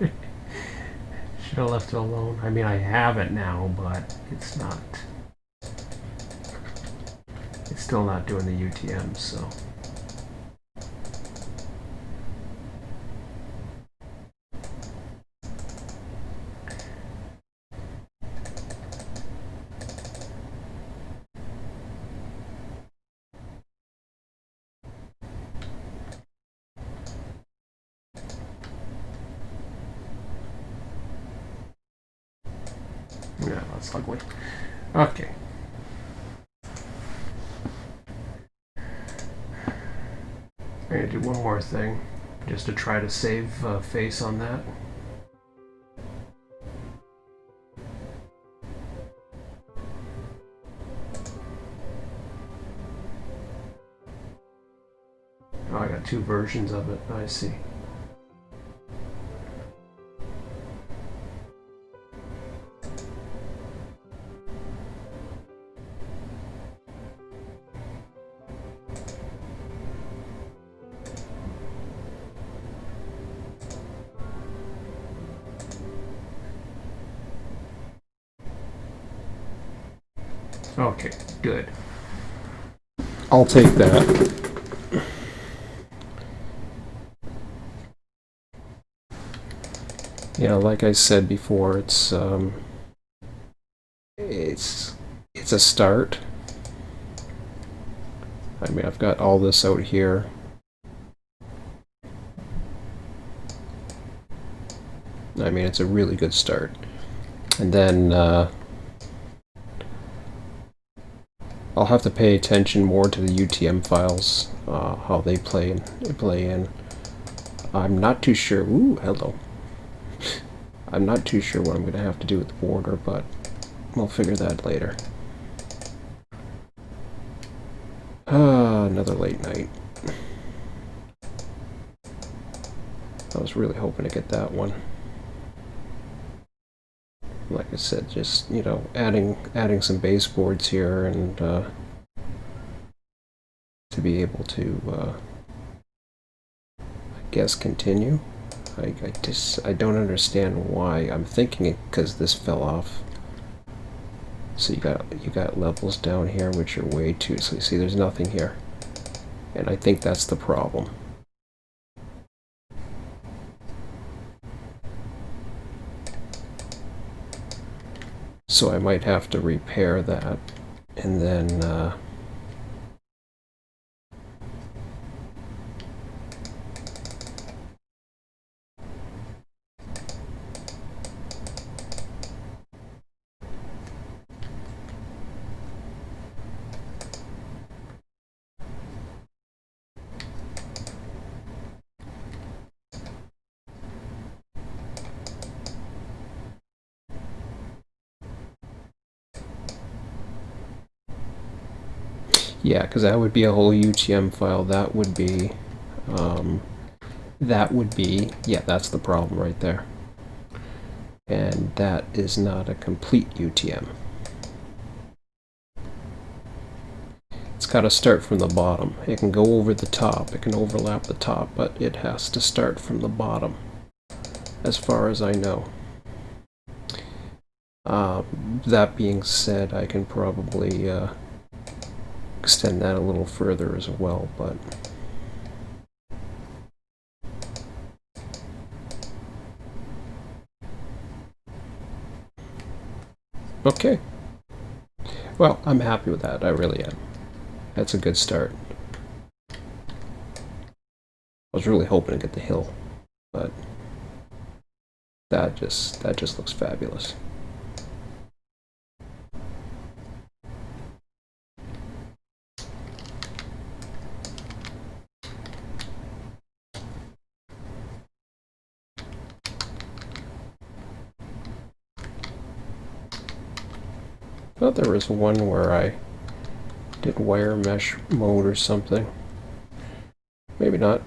Should have left it alone. I mean, I have it now, but it's not. It's still not doing the UTM, so. Yeah, that's ugly. Okay. I'm going to do one more thing, just to try to save face on that. Oh, I got two versions of it. I see. Okay, good. I'll take that. Yeah, like I said before, it's a start. I mean, I've got all this out here. I mean, it's a really good start. And then I'll have to pay attention more to the UTM files, how they play in. I'm not too sure. Ooh, hello. I'm not too sure what I'm going to have to do with the border, but we'll figure that later. Another late night. I was really hoping to get that one. Like I said, just, you know, adding some baseboards here and to be able to I guess continue. I don't understand why. I'm thinking it because this fell off. So you got levels down here which are way too. So you see, there's nothing here, and I think that's the problem. So I might have to repair that, and then yeah, because that would be a whole UTM file. That would be, yeah, that's the problem right there. And that is not a complete UTM. It's got to start from the bottom. It can go over the top, it can overlap the top, but it has to start from the bottom, as far as I know. That being said, I can probably extend that a little further as well, but okay. Well, I'm happy with that. I really am. That's a good start. I was really hoping to get the hill, but that just looks fabulous. I thought there was one where I did wire mesh mode or something. Maybe not.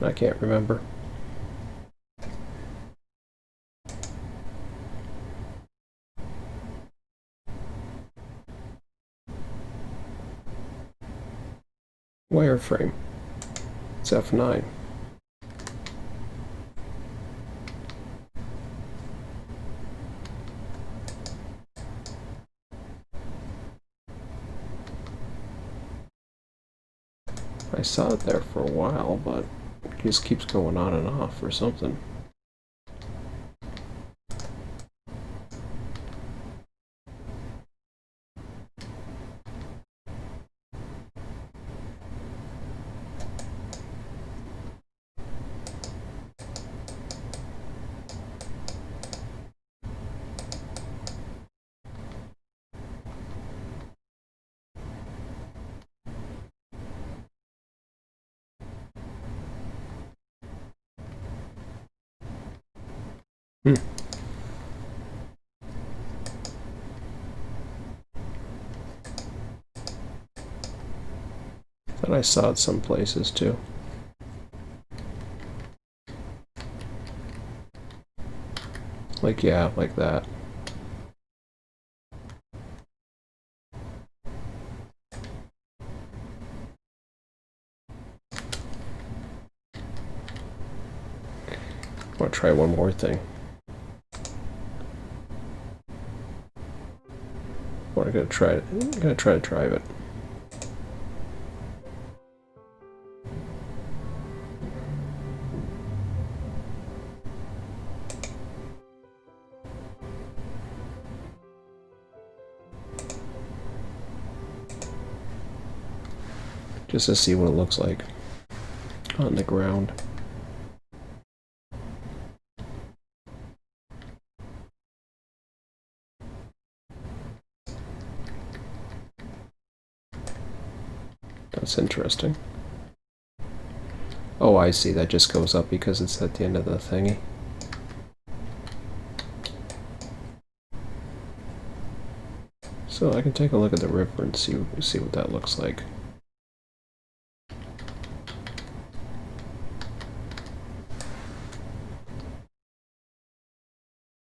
I can't remember. Wireframe. It's F9. I saw it there for a while, but it just keeps going on and off or something. Thought I saw it some places too. Like, yeah, like that. I want to try one more thing. I'm gonna try it. I'm gonna try to drive it. Just to see what it looks like on the ground. That's interesting. Oh, I see. That just goes up because it's at the end of the thingy. So I can take a look at the river and see what that looks like.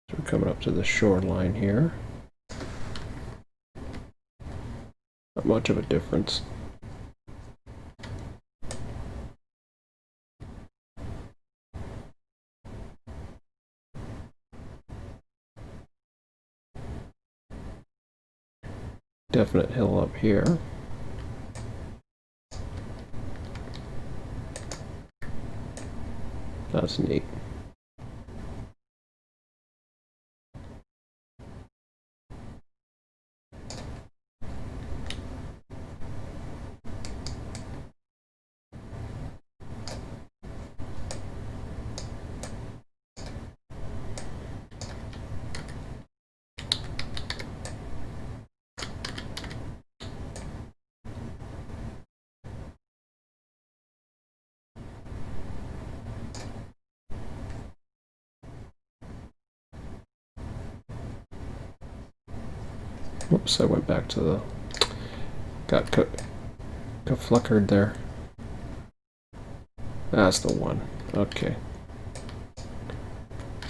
So we're coming up to the shoreline here. Not much of a difference. Definite hill up here. That's neat. Whoops, I went back to the... Got flickered there. That's the one. Okay.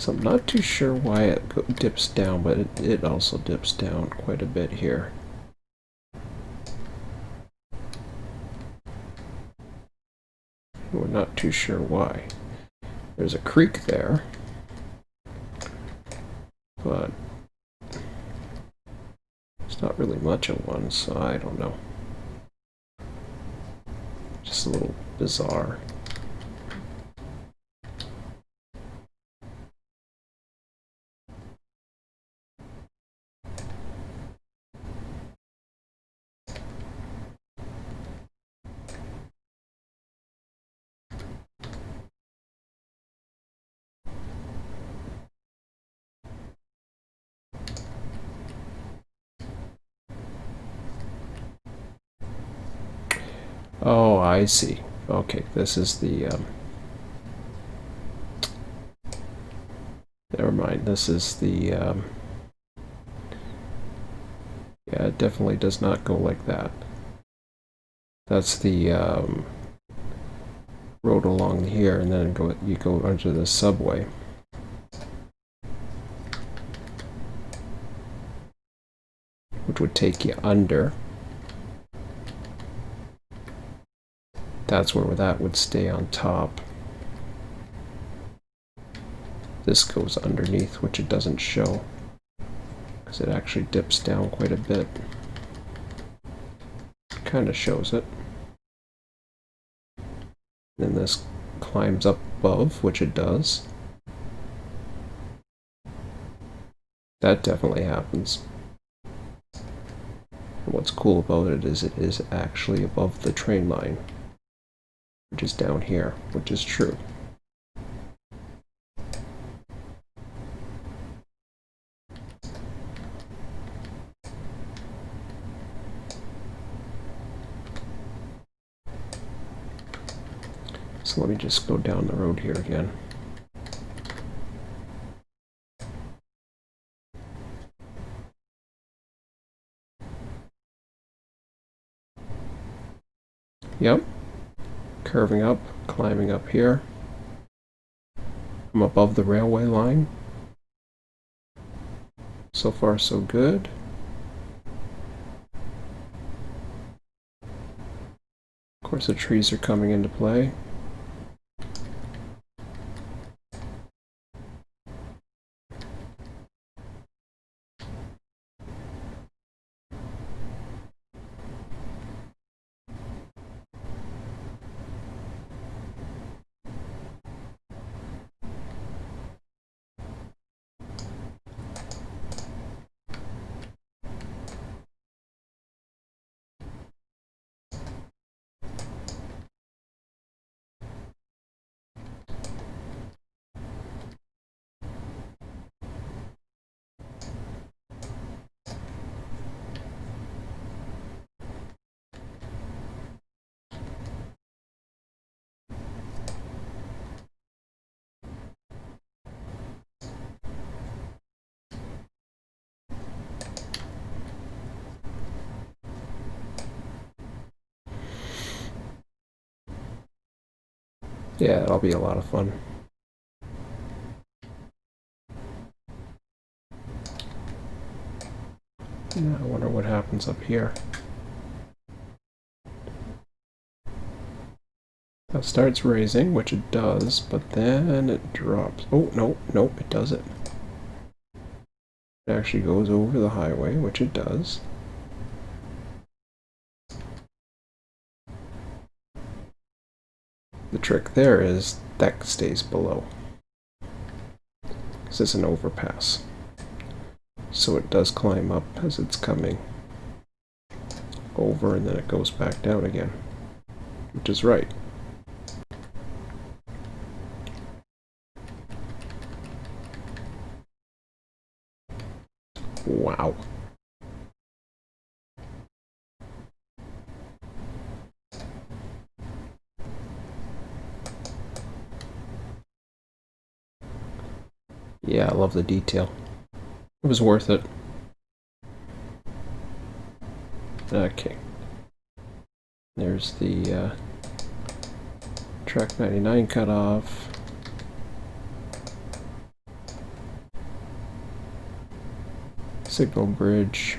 So I'm not too sure why it dips down, but it also dips down quite a bit here. We're not too sure why. There's a creek there, but it's not really much of one, so I don't know. Just a little bizarre. Oh, I see. Okay, this is the never mind. This is the yeah, it definitely does not go like that. That's the road along here, and then you go under the subway. Which would take you under. That's where that would stay on top. This goes underneath, which it doesn't show, because it actually dips down quite a bit. Kind of shows it. Then this climbs up above, which it does. That definitely happens. And what's cool about it is actually above the train line, which is down here, which is true. So let me just go down the road here again. Yep. Curving up, climbing up here. I'm above the railway line. So far, so good. Of course, the trees are coming into play. Yeah, it'll be a lot of fun. Now, I wonder what happens up here. That starts raising, which it does, but then it drops. Oh, no, nope, it does it. It actually goes over the highway, which it does. The trick there is that stays below. This is an overpass. So it does climb up as it's coming over, and then it goes back down again, which is right. Wow. Yeah, I love the detail. It was worth it. Okay. There's the track 99 cutoff. Signal bridge.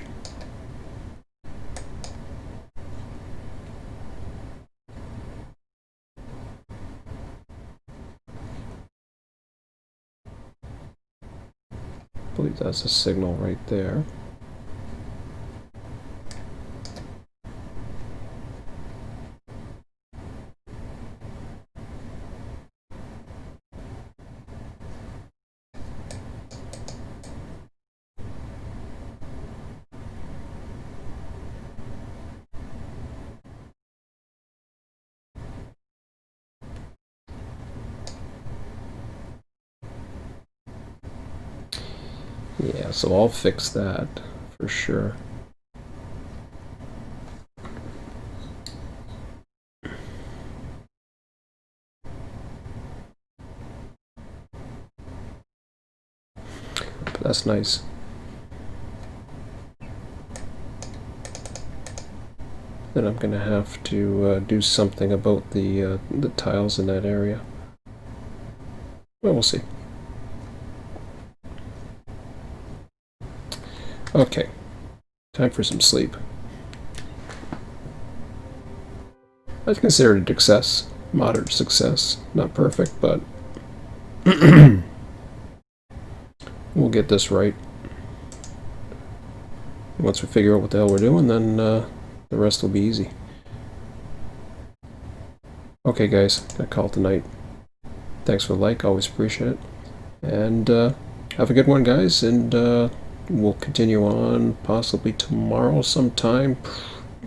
I believe that's a signal right there. Yeah, so I'll fix that for sure. But that's nice. Then I'm gonna have to do something about the tiles in that area. Well, we'll see. Okay, time for some sleep. I'd consider it a success, moderate success. Not perfect, but we'll get this right. Once we figure out what the hell we're doing, then the rest will be easy. Okay, guys, gonna call it tonight. Thanks for the like, always appreciate it. And have a good one, guys, and we'll continue on possibly tomorrow sometime.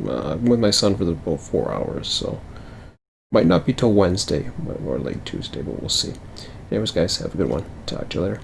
I'm with my son for about 4 hours, so might not be till Wednesday or late Tuesday, but we'll see. Anyways, guys, have a good one. Talk to you later.